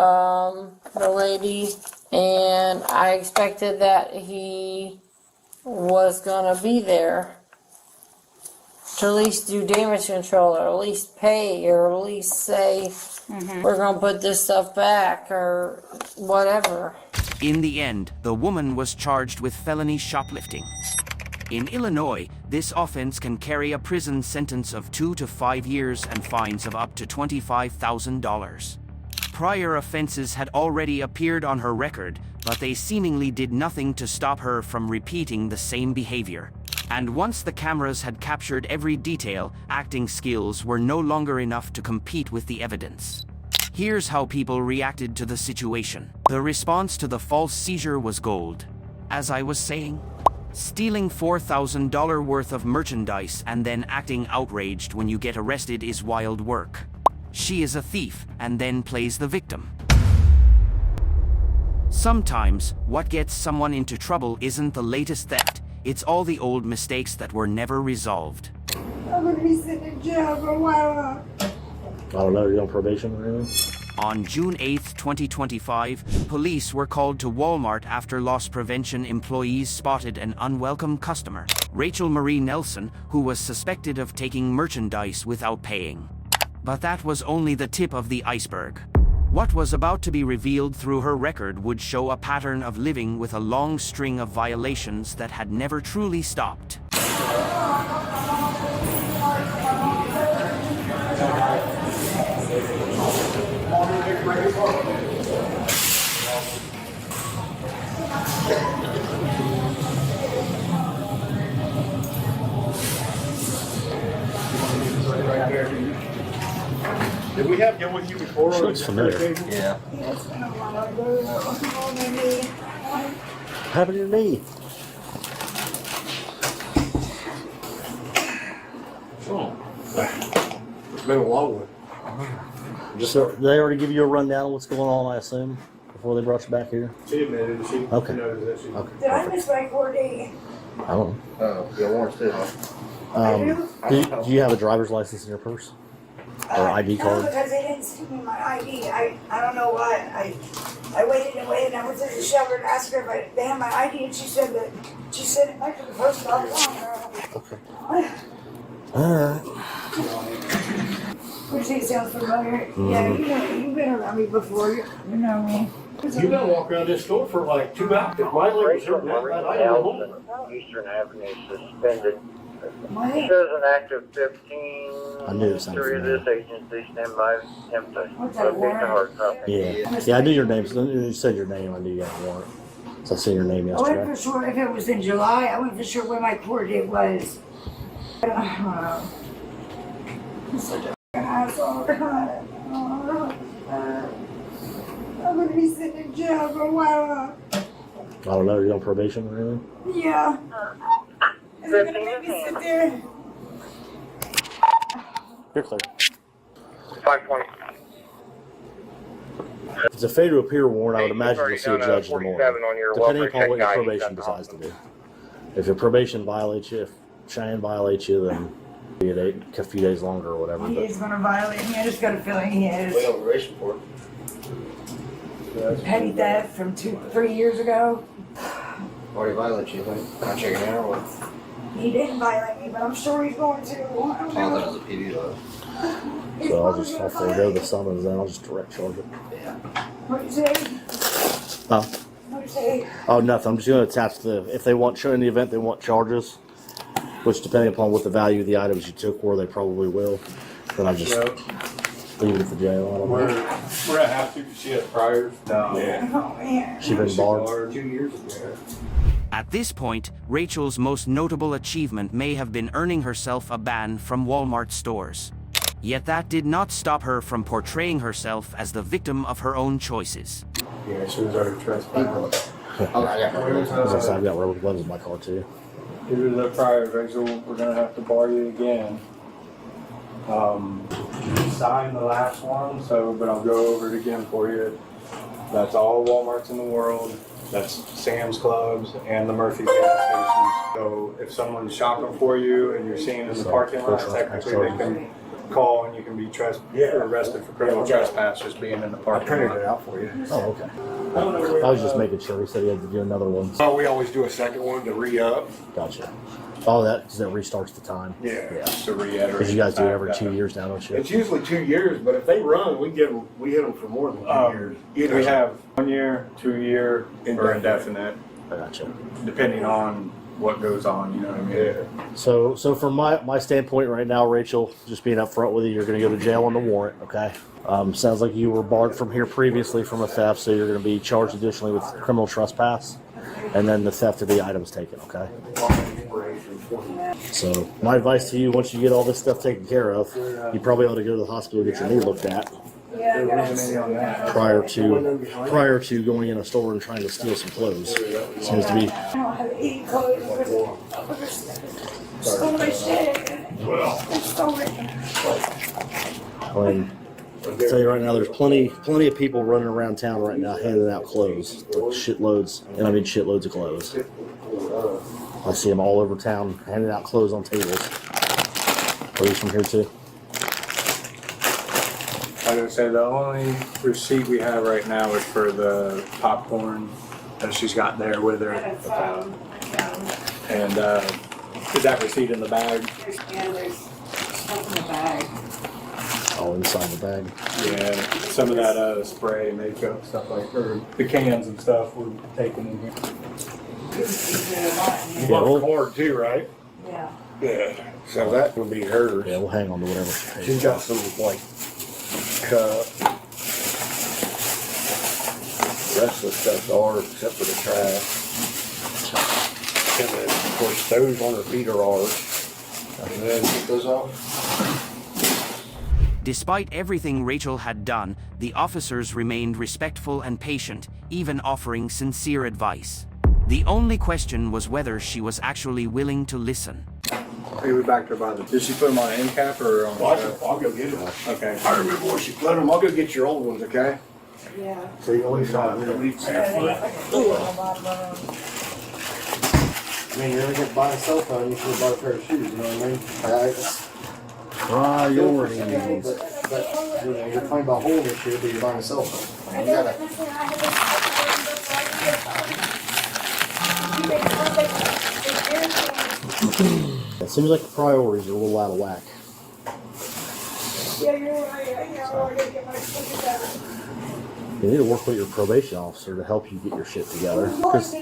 the lady, and I expected that he was gonna be there to at least do damage control, or at least pay, or at least say, we're gonna put this stuff back, or whatever. In the end, the woman was charged with felony shoplifting. In Illinois, this offense can carry a prison sentence of 2 to 5 years and fines of up to $25,000. Prior offenses had already appeared on her record, but they seemingly did nothing to stop her from repeating the same behavior. And once the cameras had captured every detail, acting skills were no longer enough to compete with the evidence. Here's how people reacted to the situation. The response to the false seizure was gold. As I was saying, stealing $4,000 worth of merchandise and then acting outraged when you get arrested is wild work. She is a thief and then plays the victim. Sometimes, what gets someone into trouble isn't the latest theft, it's all the old mistakes that were never resolved. I'm gonna be sitting in jail for a while. I don't know, you're on probation or anything? On June 8, 2025, police were called to Walmart after loss prevention employees spotted an unwelcome customer, Rachel Marie Nelson, who was suspected of taking merchandise without paying. But that was only the tip of the iceberg. What was about to be revealed through her record would show a pattern of living with a long string of violations that had never truly stopped. Did we have him with you before? She looks familiar. Yeah. It's been a while ago. Maybe. Happened to me. Oh. It's been a long one. So they already give you a rundown of what's going on, I assume, before they brought you back here? She admitted it. She Okay. noticed that she... Okay. Did I miss my court date? I don't know. Yeah, Lawrence did. Do you have a driver's license in your purse? Or ID No, card? because they didn't send me my ID. I don't know why. I waited and waited. I went to the shelter and asked her if they had my ID, and she said that she sent it back to the post office. Okay. Alright. Which it sounds familiar. Yeah, you've been around me before. You know me. You've been walking around this store for like 2 hours. My leg was hurting that night. I don't know. Eastern Avenue suspended. What? Shows an active 15. I knew it sounded Three of this agency stand by him to What's that, locate the warrant? hard copy. Yeah, I knew your name. So you said your name. I knew you had a warrant. So I seen your name I wasn't yesterday. for sure if it was in July. I wasn't for sure when my court date was. I don't know. I'm such a asshole. I'm gonna be sitting in jail for a while. I don't know. You're on probation or anything? Yeah. Is it gonna make me sit there? You're clear. 520. If it's a failure to appear warrant, I would imagine you'll see a judge in the morning, depending upon what your probation decides to do. If your probation violates you, if Cheyenne violates you, then be it a few days longer or whatever. He But is gonna violate me. I just got a feeling he is. Wait on probation for it. Petty theft from 3 years ago. Why violate you? Can I check it out or what? He didn't violate me, but I'm sure he's going to. I don't Oh, know. that was a PD though. So I'll forego the summons, then I'll just direct charge it. What'd you say? What'd you say? Oh, nothing. I'm just going to attach if they want, in the event they want charges, which depending upon what the value of the items you took were, they probably will. Then I just leave it at the jail. I don't know. We're gonna have to because she has priors. No. Oh, man. She been barred. 2 years ago. At this point, Rachel's most notable achievement may have been earning herself a ban from Walmart stores. Yet that did not stop her from portraying herself as the victim of her own choices. Yeah, she was already trespassing. I've got rubber gloves in my car too. Due to the priors, Rachel, we're gonna have to bar you again. You signed the last one, but I'll go over it again for you. That's all Walmarts in the world. That's Sam's Clubs and the Murphy's gas stations. So if someone's shopping for you and you're seeing in the parking lot, technically they can call and you can be arrested for criminal trespass just being in the parking lot. I printed it out for you. Oh, okay. I was just making sure. He said he had to do another one. Oh, we always do a second one to re-up. Gotcha. Oh, because that restarts the time. Yeah. To re-enter. Because you guys do it every 2 years now, don't you? It's usually 2 years, but if they run, we hit them for more than 2 years. We have 1 year, 2 year, or indefinite. I gotcha. Depending on what goes on, you know what I mean? Yeah. So from my standpoint right now, Rachel, just being upfront with you, you're going to go to jail on the warrant, okay? Sounds like you were barred from here previously from a theft, so you're going to be charged additionally with criminal trespass, and then the theft of the items taken, okay? So my advice to you, once you get all this stuff taken care of, you probably ought to go to the hospital and get your knee looked at prior to going in a store and trying to steal some clothes. Seems to be. I don't have any clothes. Stole my shit. Stole it. I mean, I'll tell you right now, there's plenty of people running around town right now handing out clothes, like shitloads, and I mean shitloads of clothes. I see them all over town handing out clothes on tables. Clothes from here too. Like I said, the only receipt we have right now is for the popcorn that she's got there with her. And is that receipt in the bag? Yeah, there's stuff in the bag. All inside the bag. Yeah, some of that spray, makeup, stuff like that. Or the cans and stuff were taken in here. You bought a card too, right? Yeah. Yeah. So that will be hers. Yeah, we'll hang on to whatever she pays. She's got some like cup. The rest of the stuff's ours except for the trash. And then of course those on her feet are ours. And then take those off. Despite everything Rachel had done, the officers remained respectful and patient, even offering sincere advice. The only question was whether she was actually willing to listen. Hey, we backed her by the. Did she put them on an end cap or on? I'll go get them. Okay. I remember where she put them. I'll go get your old ones, okay? Yeah. So you always saw it. I mean, you ever get by a cell phone, you should have bought a pair of shoes, you know what I mean? Priorities. But you know, you're talking about holding this shit, but you're buying a cell phone. You gotta. It seems like the priorities are a little out of whack. Yeah, you're right. I gotta get my shit together. You need to work with your probation officer to help you get your shit together. Because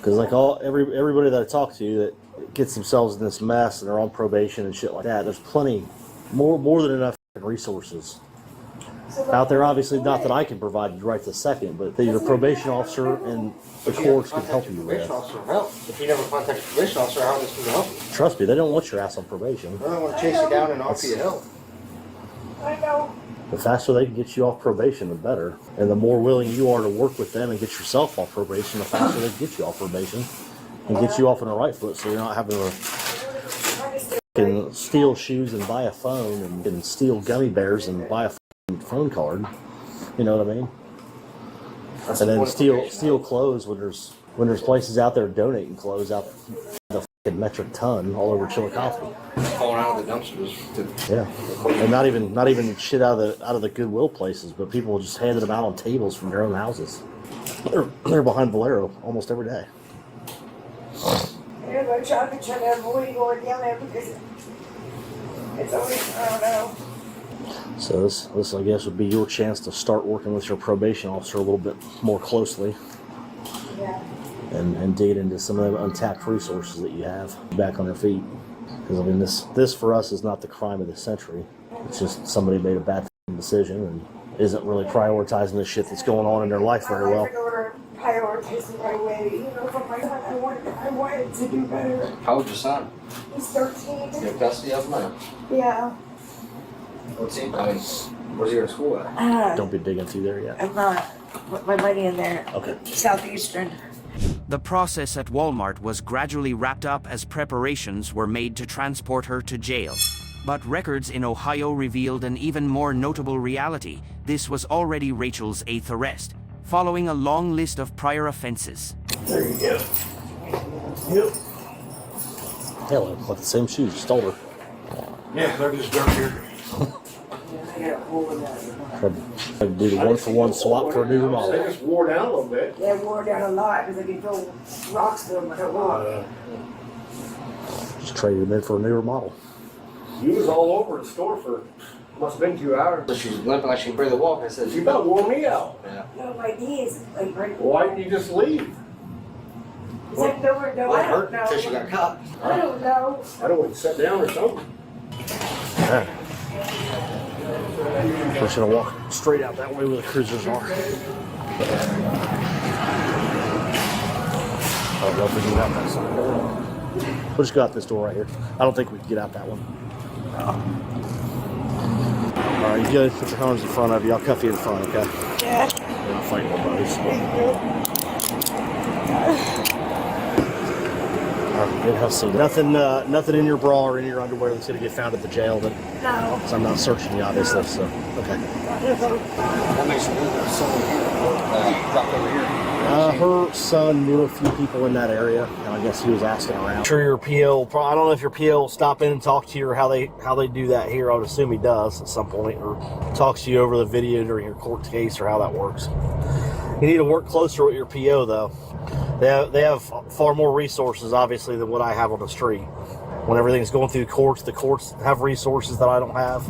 like everybody that I talk to that gets themselves in this mess and they're on probation and shit like that, there's plenty, more than enough resources out there. Obviously, not that I can provide you right this second, but that your probation officer and the courts can help you with. If you never contact the probation officer, how is this going to help you? Trust me, they don't want your ass on probation. I don't want to chase you down and offer you help. I know. The faster they can get you off probation, the better. And the more willing you are to work with them and get yourself off probation, the faster they can get you off probation and get you off on the right foot, so you're not having to steal shoes and buy a phone and steal gummy bears and buy a phone card. You know what I mean? And then steal clothes when there's places out there donating clothes out the fucking metric ton all over Chillicothe. Falling out of the dumpsters. Yeah, and not even shit out of the Goodwill places, but people just handing them out on tables from their own houses. They're behind Valero almost every day. Yeah, but I'm trying to avoid going down there because it's always, I don't know. So this I guess would be your chance to start working with your probation officer a little bit more closely. Yeah. And dig into some of the untapped resources that you have back on their feet. Because I mean, this for us is not the crime of the century. It's just somebody made a bad decision and isn't really prioritizing the shit that's going on in their life very well. Prioritize the right way. You know, for my son, I wanted to do better. How old's your son? He's 13. You have custody of him now? Yeah. What's he? I mean, where's he going to school at? Don't be digging through there yet. I'm not. Put my money in there. Okay. Southeastern. The process at Walmart was gradually wrapped up as preparations were made to transport her to jail. But records in Ohio revealed an even more notable reality. This was already Rachel's 8th arrest, following a long list of prior offenses. There you go. Yep. Hell, it like the same shoes. You stole her. Yeah, they're just dirtier. Tried to do the one-for-one swap for a new They model. just wore down a little bit. Yeah, it wore down a lot because I could throw rocks to them. I don't want. Just traded them in for a newer model. You was all over the store for, must have been 2 hours. So she was limping like she could barely walk. I said, You about wore me out. Yeah. No, my knees like right. Why didn't you just leave? It's like nowhere. No, Well, it I don't hurt know. until she got caught. I don't know. I don't want to sit down or something. Yeah. We're just gonna walk straight out that way where the cruisers are. I don't know if we can get out that side. We'll just go out this door right here. I don't think we can get out that one. All right, you good? Put your hands in front of you. I'll cuff you in front, okay? Yeah. We're not fighting nobody. Good house scene. Nothing in your bra or in your underwear that's gonna get found at the jail. That, No. so I'm not searching you, obviously. So okay. That makes sense. There's someone here dropped over here. Her son knew a few people in that area, and I guess he was asking around. I'm sure your PO. I don't know if your PO will stop in and talk to you, or how they do that here. I would assume he does at some point, or talks to you over the video during your court case, or how that works. You need to work closer with your PO though. They have far more resources, obviously, than what I have on the street. When everything's going through the courts have resources that I don't have.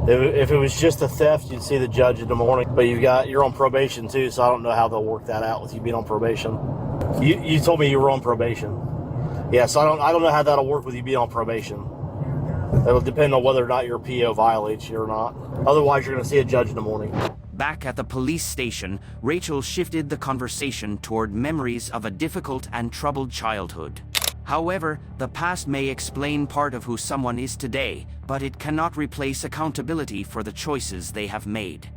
If it was just a theft, you'd see the judge in the morning. But you're on probation too, so I don't know how they'll work that out with you being on probation. You told me you were on probation. Yeah, so I don't know how that'll work with you being on probation. It'll depend on whether or not your PO violates you or not. Otherwise, you're going to see a judge in the morning. Back at the police station, Rachel shifted the conversation toward memories of a difficult and troubled childhood. However, the past may explain part of who someone is today, but it cannot replace accountability for the choices they have made.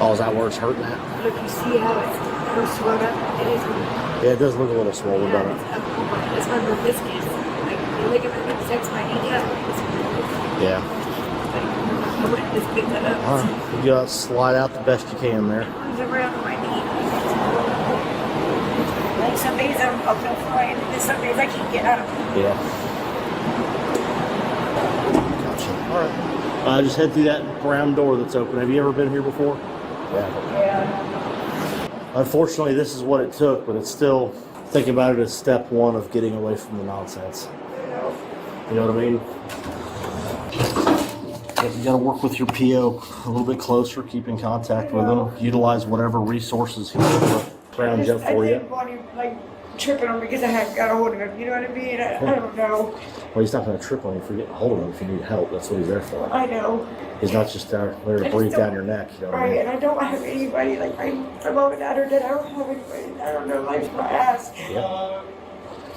Oh, is that where it's hurting at? Look, you see how it's swollen up? It is. Yeah, it does look a little swollen, doesn't it? It's my meniscus. Like, the ligament that protects my knee. Yeah. I wouldn't just pick that up. All right. You gotta slide out the best you can there. It's around my knee. Like some days I'll feel fine, and then some days I can't get out of it. Yeah. Gotcha. All right. Just head through that brown door that's open. Have you ever been here before? Yeah. Unfortunately, this is what it took, but it's still, think about it as step one of getting away from the nonsense. You know what I mean? You got to work with your PO a little bit closer, keep in contact with him, utilize whatever resources he's able to round up for I you. didn't want him like tripping on me because I hadn't got a hold of him. You know what I mean? I don't know. Well, he's not going to trip on you for getting a hold of him if you need help. That's what he's there for. I know. He's not just there to breathe down your neck. You know what I Right, mean? and I don't have anybody like my mom and dad are dead. I don't have anybody. I don't know. Life's my ass. Yeah.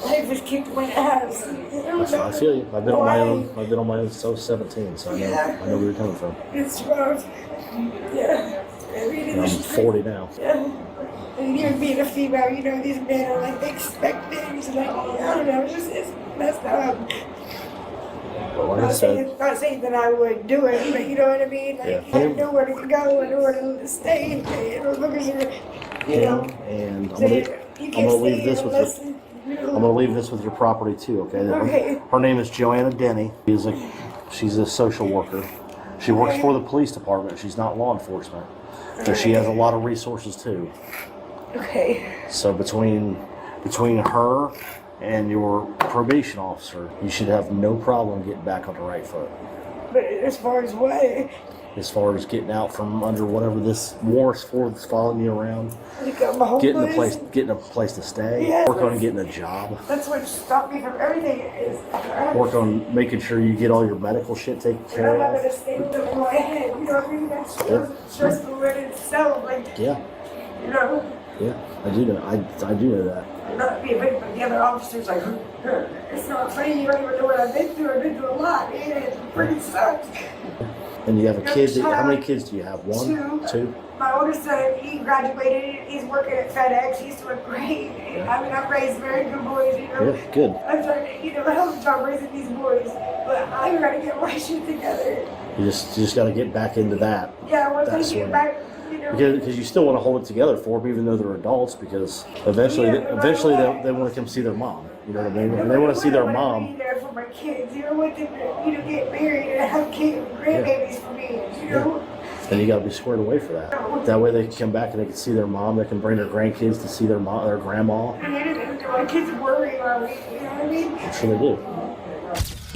Life has kicked my ass. I feel you. I've been on my own. I've been on my own since I was 17, so I know where you're coming from. It's rough. Yeah. I mean, And I'm 40 now. Yeah. And even being a female, you know, these men are like, they expect things. Like, I don't know, it's messed up. But like I said, Not saying that I would do it, but you know what I mean? Like, I know where to go and where to stay. You know, look at you know. And I'm So gonna leave this with you. I'm gonna leave this with your property too, okay? Okay. Her name is Joanna Denny. She's a social worker. She works for the police department. She's not law enforcement. But she has a lot of resources too. Okay. So between her and your probation officer, you should have no problem getting back on the right foot. But as far as what? As far as getting out from under whatever this warrant's for that's following you around, getting a place to stay, Yeah, work on getting a job, That's what stopped me from everything. work on making sure you get all your medical shit taken I'm care not of. gonna stay with in my head. You know what I mean? That's stressful in itself. Like, Yeah, you know, yeah, I do know. I do know that. I'm not being victim, but the other officers like, it's not funny. You don't even know what I've been through. I've been through a lot. It pretty sucks. And you have a kid. How many kids do you have? One, two. My oldest son, he graduated. He's working at FedEx. He's doing great. I mean, I've raised very good boys. You know. Yeah, good. I'm trying to, help job raising these boys, but I gotta get my shit together. You just got to get back into that. Yeah, once I That's get when- back, you know. Because you still want to hold it together for them, even though they're adults. Because eventually they want to come see their mom. You know what I mean? And they want to see their I mom. be there for my kids. You know, want them to, get married and have kids, grandbabies for me. You know. And you got to be squared away for that. That way they can come back and they can see their mom. They can bring their grandkids to see their mom, their grandma. And my kids worry about me. You know what I mean? I'm sure they do.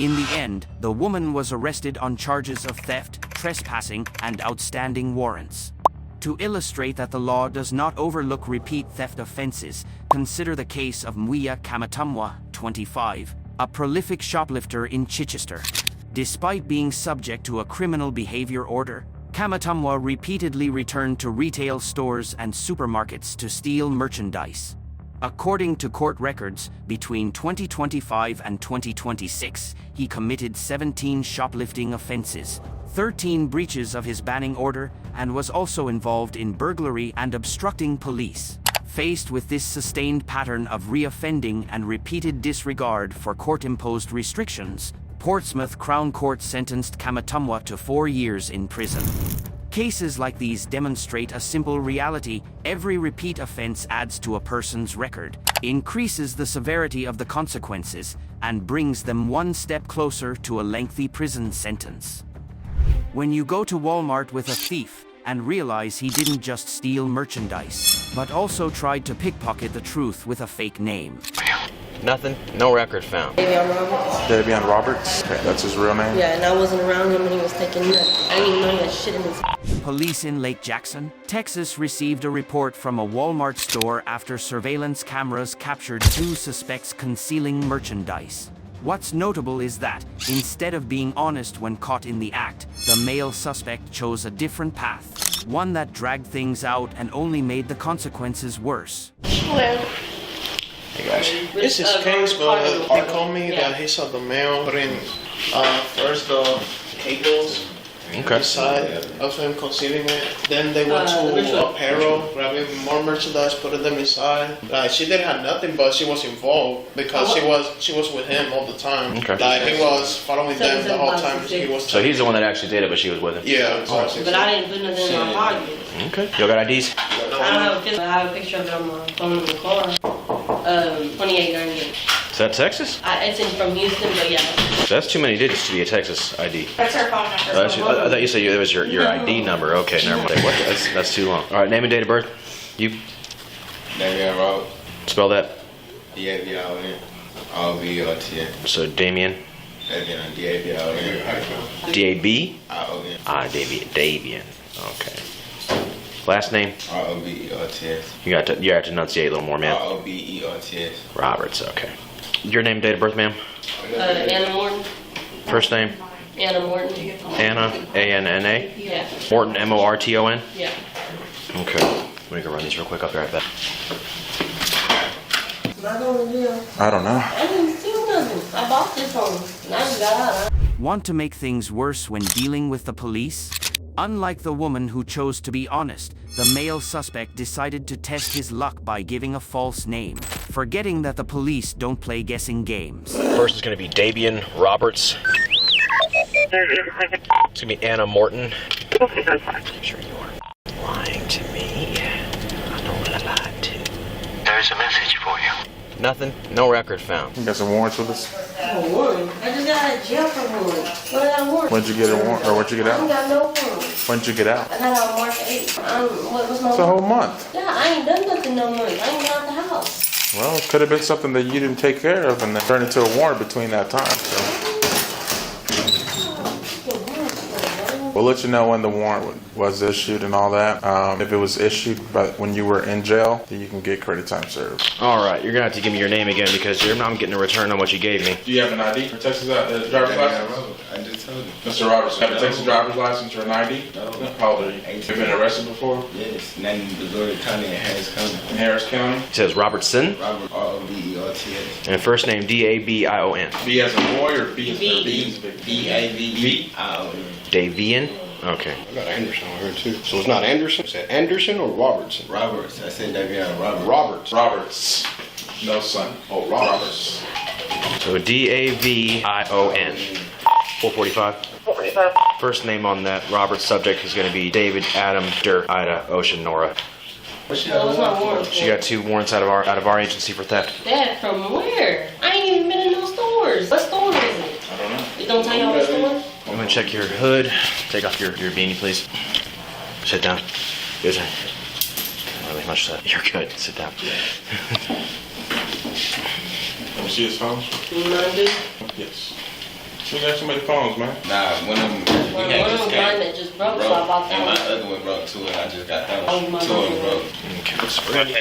In the end, the woman was arrested on charges of theft, trespassing, and outstanding warrants. To illustrate that the law does not overlook repeat theft offenses, consider the case of Mwiya Kamatamwa, 25, a prolific shoplifter in Chichester. Despite being subject to a criminal behavior order, Kamatamwa repeatedly returned to retail stores and supermarkets to steal merchandise. According to court records, between 2025 and 2026, he committed 17 shoplifting offenses, 13 breaches of his banning order, and was also involved in burglary and obstructing police. Faced with this sustained pattern of reoffending and repeated disregard for court-imposed restrictions, Portsmouth Crown Court sentenced Kamatamwa to 4 years in prison. Cases like these demonstrate a simple reality: every repeat offense adds to a person's record, increases the severity of the consequences, and brings them one step closer to a lengthy prison sentence. When you go to Walmart with a thief and realize he didn't just steal merchandise, but also tried to pickpocket the truth with a fake name. Nothing. No record found. Davion Roberts. Davion Roberts? Okay, that's his real name? Yeah, and I wasn't around him when he was taking nothing. I didn't even know he had shit in his... Police in Lake Jackson, Texas received a report from a Walmart store after surveillance cameras captured 2 suspects concealing merchandise. What's notable is that, instead of being honest when caught in the act, the male suspect chose a different path, one that dragged things out and only made the consequences worse. Hello. Hey guys. It's his case, but he told me that he saw the mail putting first the cables inside of him concealing it. Then they went to apparel, grabbing more merchandise, putting them inside. She didn't have nothing, but she was involved because she was with him all the time. Okay. Like he was following them the whole time. He was. So he's the one that actually did it, but she was with him? Yeah. But I didn't put nothing in my pocket. Okay. Y'all got IDs? I have a picture of it on my phone in the car. 2898. Is that Texas? It's from Houston, but yeah. That's too many digits to be a Texas ID. That's her phone number. I thought you said it was your ID number. Okay, never mind. What? That's too long. All right, name and date of birth. You. Damien Roberts. Spell that. D-A-B-I-O-N-R-B-O-T-N. So Damien. D-A-B-I-O-N. D-A-B? I-O-N. Davian. Okay. Last name? R-O-B-E-R-T-S. You got to enunciate a little more, man. R-O-B-E-R-T-S. Roberts. Okay. Your name, date of birth, ma'am. Anna Morton. First name? Anna Morton. Anna. A-N-N-A. Yeah. Morton. M-O-R-T-O-N. Yeah. Okay. Let me go run these real quick. I'll be right back. Not gonna do. I don't know. I didn't steal nothing. I bought this one. And I just got out. Want to make things worse when dealing with the police? Unlike the woman who chose to be honest, the male suspect decided to test his luck by giving a false name, forgetting that the police don't play guessing games. First is going to be Davian Roberts. It's going to be Anna Morton. I'm sure you are lying to me. I know what I lied to. There's a message for you. Nothing? No record found. You got some warrants with us? Oh, warrant? I just got out of jail for warrant. What I got a warrant? When'd you get a warrant, or when'd you get I ain't out? got no warrant. When'd you get out? I got out on March 8th. What's my It's a whole month. Yeah, I ain't done nothing no month. I ain't been out the house. Well, it could have been something that you didn't take care of and then turned into a warrant between that time. So. We'll let you know when the warrant was issued and all that. If it was issued when you were in jail, then you can get credit time served. All right, you're gonna have to give me your name again because I'm getting a return on what you gave me. Do you have an ID or Texas driver's license? I just told you. Mr. Roberts, have a Texas driver's license or an ID? No. How old are you? Have you been arrested before? Yes, name Missouri County and Harris County. In Harris County? It says Robertson. Robert R-O-B-E-R-T-S. And first name Davion. B as in boy or B as in B-A-V-B-I-V-I-O-N. Davion? Okay. I got Anderson on here too. So it's not Anderson? Is it Anderson or Robertson? Roberts. I said Davion Roberts. Roberts. No, son. Oh, Roberts. So Davion. 445. 445. First name on that Robert subject is going to be David Adam Der Ida Ocean Nora. What's my warrant? She got 2 warrants out of our agency for theft. Dad, from where? I ain't even been in no stores. What store is it? I don't know. You don't tell y'all the store? I'm gonna check your hood. Take off your beanie, please. Sit down. Good. Not really much said. You're good. Sit down. Let me see his phone. Monday. Yes. We got so many phones, man. Nah, one of them, One of them mine that just broke, so I bought that and my one. other one broke too, and I just got that Oh, one. my 2 of them God. broke. Okay, so we're gonna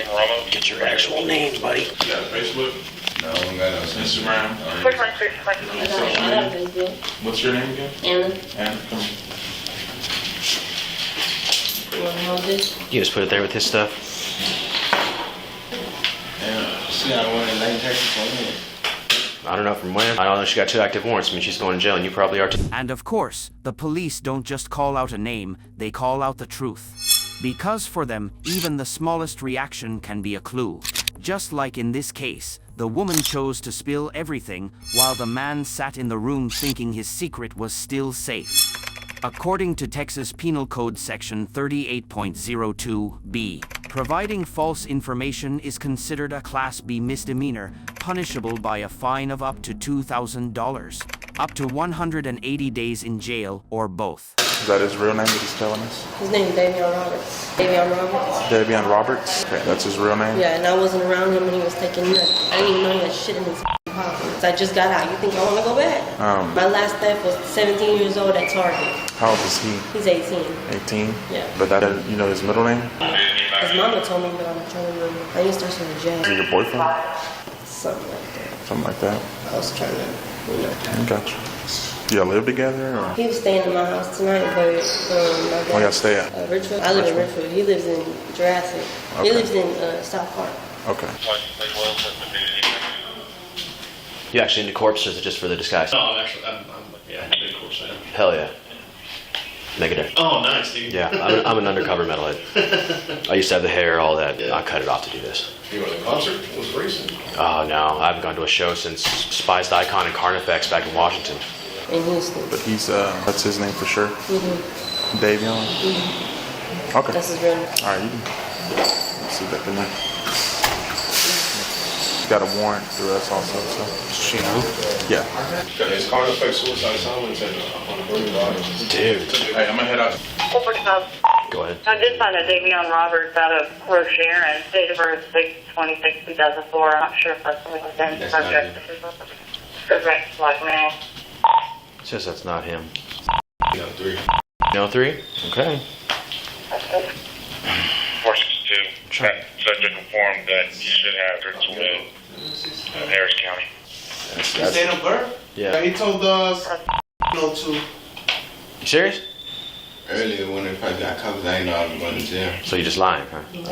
get your actual names, buddy. You got a Facebook? No, I don't got no Instagram? Which one, please? I got Facebook. What's your name again? Anna, Anna, come here. you want to hold this? You just put it there with his stuff. Yeah, she got one in Lane, Texas, one here. I don't know from when. I don't know. She got 2 active warrants. I mean, she's going to jail, and you probably are too. And of course, the police don't just call out a name, they call out the truth. Because for them, even the smallest reaction can be a clue. Just like in this case, the woman chose to spill everything while the man sat in the room thinking his secret was still safe. According to Texas Penal Code Section 38.02b, providing false information is considered a Class B misdemeanor, punishable by a fine of up to $2,000, up to 180 days in jail, or both. Is that his real name that he's telling us? His name is Davion Roberts. Davion Roberts. Davion Roberts? Okay, that's his real name? Yeah, and I wasn't around him when he was taking nuts. I didn't even know he had shit in his pockets. I just got out. You think I want to go back? My last theft was 17 years old at Target. How old is he? He's 18. 18? Yeah. But that, you know his middle name? His mama told me, but I'm trying to remember. I used to start from jail. Is he your boyfriend? Something like that. Something like that? I was trying to, Gotcha. Do y'all live together? Or? He was staying in my house tonight, but my dad, Where y'all stay at? Richfield. I live in Richfield. He lives in Jurassic. Okay. He lives in South Park. Okay. You actually into corpse, or is it just for the disguise? No, I'm yeah, I'm a big course fan. Hell yeah. Negative. Oh, nice, dude. Yeah, I'm an undercover metalhead. I used to have the hair, all that. I cut it off to do this. You went to a concert? It was recent. Oh no, I haven't gone to a show since Spies the Icon and Carnifex back in Washington. In Houston. But he's, that's his name for sure? Mm-hmm. Davion? Mm-hmm. Okay. That's his real name. Alright, you can see that in there. He's got a warrant through us also, so. Yeah. It's Carnifex suicide silence on the boulevard. Dude. Hey, I'm gonna head out. Go ahead. I did find a Davion Roberts out of Port Sharon, date of birth 6/26/2004. I'm not sure if that's the same subject. Correct, black male. It's just that's not him. No, 3. No 3? Okay. 462. Subject informed that you should have search in Harris County. That's, His date of birth? Yeah. He told us 02. You serious? Earlier when they first got caught, I didn't know I was going to jail. So you're just lying, huh? The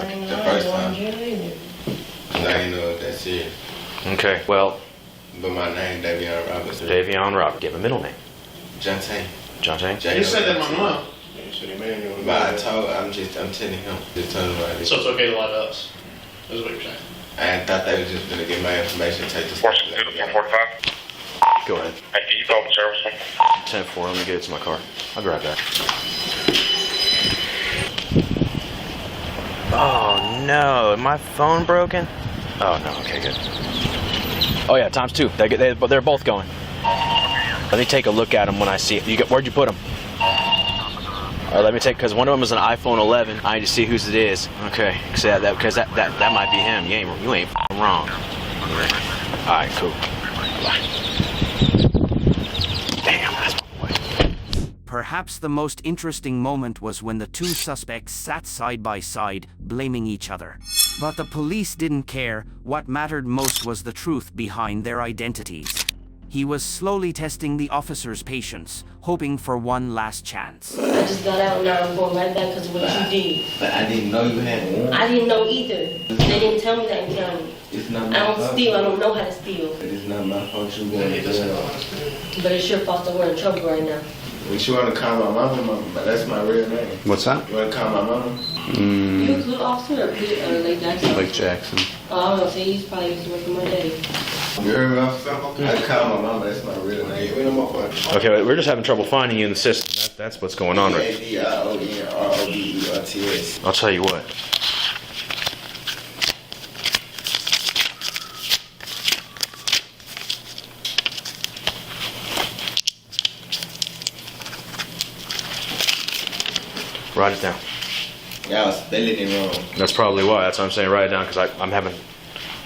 first time. I didn't know it was that serious. Okay, well. But my name, Davion Roberts. Davion Roberts. Give a middle name. Jonte. Jonte? You said that my mom. But I'm telling him. Just tell him what it is. So it's okay to lie to us. That's what you're saying. I thought they were just going to get my information, take the stuff. 445. Go ahead. Hey, can you call the service? 10-4, let me get it to my car. I'll be right back. Oh no, my phone broken? Oh no. Okay, good. Oh yeah, times 2. They're both going. Let me take a look at them when I see it. Where'd you put them? All right, let me take, because one of them is an iPhone 11. I need to see whose it is. Okay, because that might be him. You ain't wrong. All right, cool. Damn, that's my boy. Perhaps the most interesting moment was when the two suspects sat side by side, blaming each other. But the police didn't care. What mattered most was the truth behind their identities. He was slowly testing the officer's patience, hoping for one last chance. I just got out and now I'm going right back because of what you did. But I didn't know you had one. I didn't know either. They didn't tell me that in county. It's not my I don't fault. steal. I don't know how to steal. But it's not my fault you going to jail. But it's your fault that we're in trouble right now. But you want to call my mama, but that's my real name. What's that? You want to call my mama? You a good officer or Lake Jackson? Lake Jackson. Oh, I don't know. See, he's probably used to work for my daddy. You heard me, officer? I call my mama, that's my real name. Okay, we're just having trouble finding you in the system. That's what's going on, right? Adinroberts. I'll tell you what. Write it down. Y'all spelling it wrong. That's probably why. That's what I'm saying. Write it down because I'm having.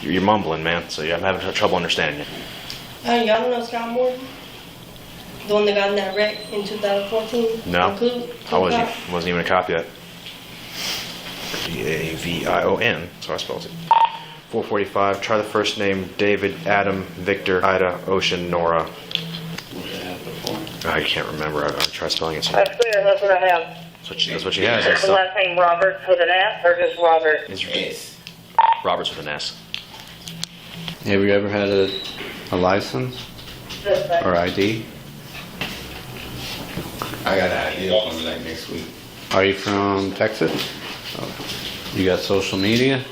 You're mumbling, man. So yeah, I'm having trouble understanding it. Y'all don't know Scott Morton? The one that got in that wreck in 2014? No, I wasn't even a cop yet. Gavion. So I spelled it. 445. Try the first name: David, Adam, Victor, Ida, Ocean, Nora. I can't remember. I'll try spelling it. That's clear. That's what I have. That's what she has. Is the last name Roberts with an S or just Robert? It's Roberts with an S. Have you ever had a license or ID? I got an idea on like next week. Are you from Texas? Oh. You got social media?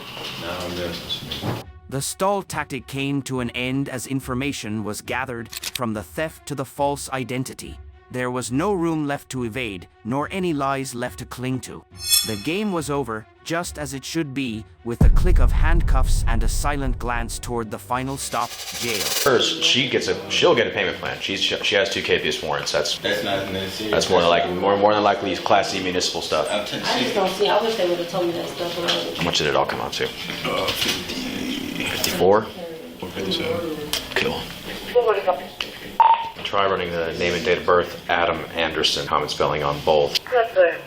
No, I'm doing social media. The stall tactic came to an end as information was gathered from the theft to the false identity. There was no room left to evade, nor any lies left to cling to. The game was over, just as it should be, with a click of handcuffs and a silent glance toward the final stop, jail. First, she'll get a payment plan. She has 2 KPS warrants. That's not necessary. That's more than likely Class C municipal stuff. I just don't see. I wish they would have told me that stuff when I was. How much did it all come out to? 54? 57. Cool. Try running the name and date of birth, Adam Anderson, common spelling on both. That's it.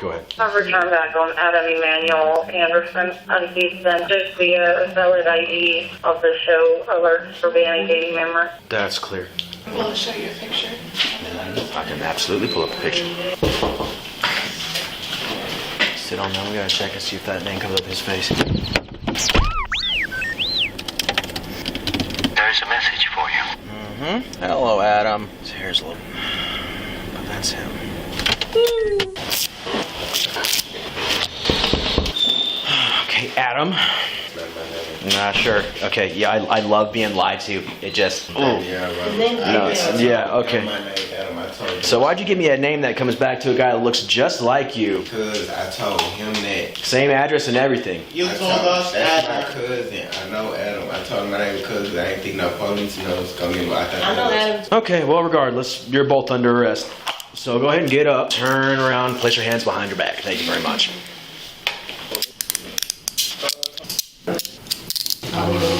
Go ahead. I've returned back on Adam Emanuel Anderson. He's been just the valid ID of the show alerts for being a gang member. That's clear. Will I show you a picture? I can absolutely pull up a picture. Sit on now. We gotta check and see if that name comes up his face. There's a message for you. Hello, Adam. So here's a little. Oh, that's him. Okay, Adam. Nah, sure. Okay, yeah, I love being lied to. It just. Oh. Yeah, okay. So why'd you give me a name that comes back to a guy that looks just like you? Because I told him that. Same address and everything. You told us Adam. That's my cousin. I know Adam. I told him my name because I didn't think no police knows gonna get my I know Adam. Okay, well, regardless, you're both under arrest. So go ahead and get up, turn around, place your hands behind your back. Thank you very much.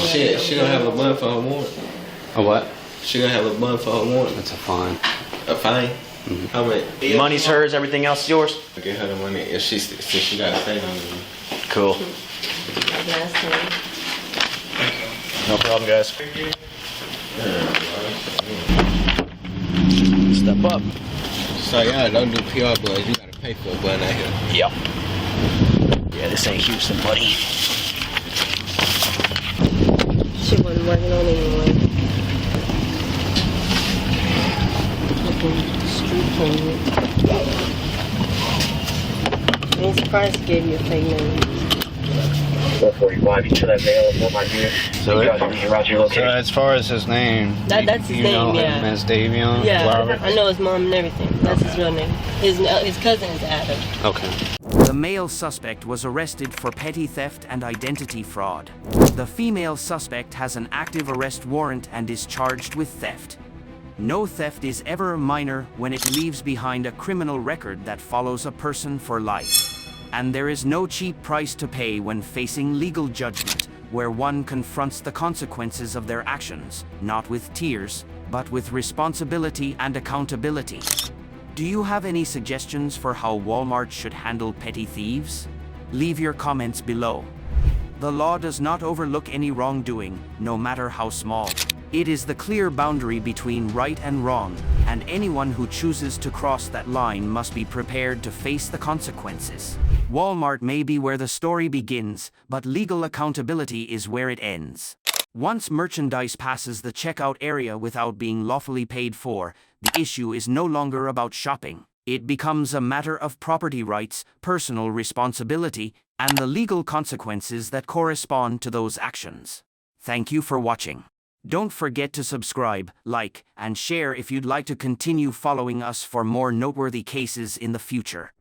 Shit, she gonna have a bun for her warrant. A what? She gonna have a bun for her warrant. That's a fine. A fine? Mm-hmm. How much? Money's hers, everything else is yours. I get her the money if she got a thing on me. Cool. No problem, guys. Step up. So yeah, don't do PR boys. You gotta pay for a bun out here. Yep. Yeah, this ain't Houston, buddy. She wasn't working on it anyway. I'm surprised he gave you a fake name. 445, you should have available, my dear. So, so as far as his name, that's his you name, know yeah. him as Davion? Yeah, Robert? I know his mom and everything. That's his real name. His cousin is Adam. Okay. The male suspect was arrested for petty theft and identity fraud. The female suspect has an active arrest warrant and is charged with theft. No theft is ever minor when it leaves behind a criminal record that follows a person for life. And there is no cheap price to pay when facing legal judgment, where one confronts the consequences of their actions, not with tears, but with responsibility and accountability. Do you have any suggestions for how Walmart should handle petty thieves? Leave your comments below. The law does not overlook any wrongdoing, no matter how small. It is the clear boundary between right and wrong, and anyone who chooses to cross that line must be prepared to face the consequences. Walmart may be where the story begins, but legal accountability is where it ends. Once merchandise passes the checkout area without being lawfully paid for, the issue is no longer about shopping. It becomes a matter of property rights, personal responsibility, and the legal consequences that correspond to those actions. Thank you for watching. Don't forget to subscribe, like, and share if you'd like to continue following us for more noteworthy cases in the future.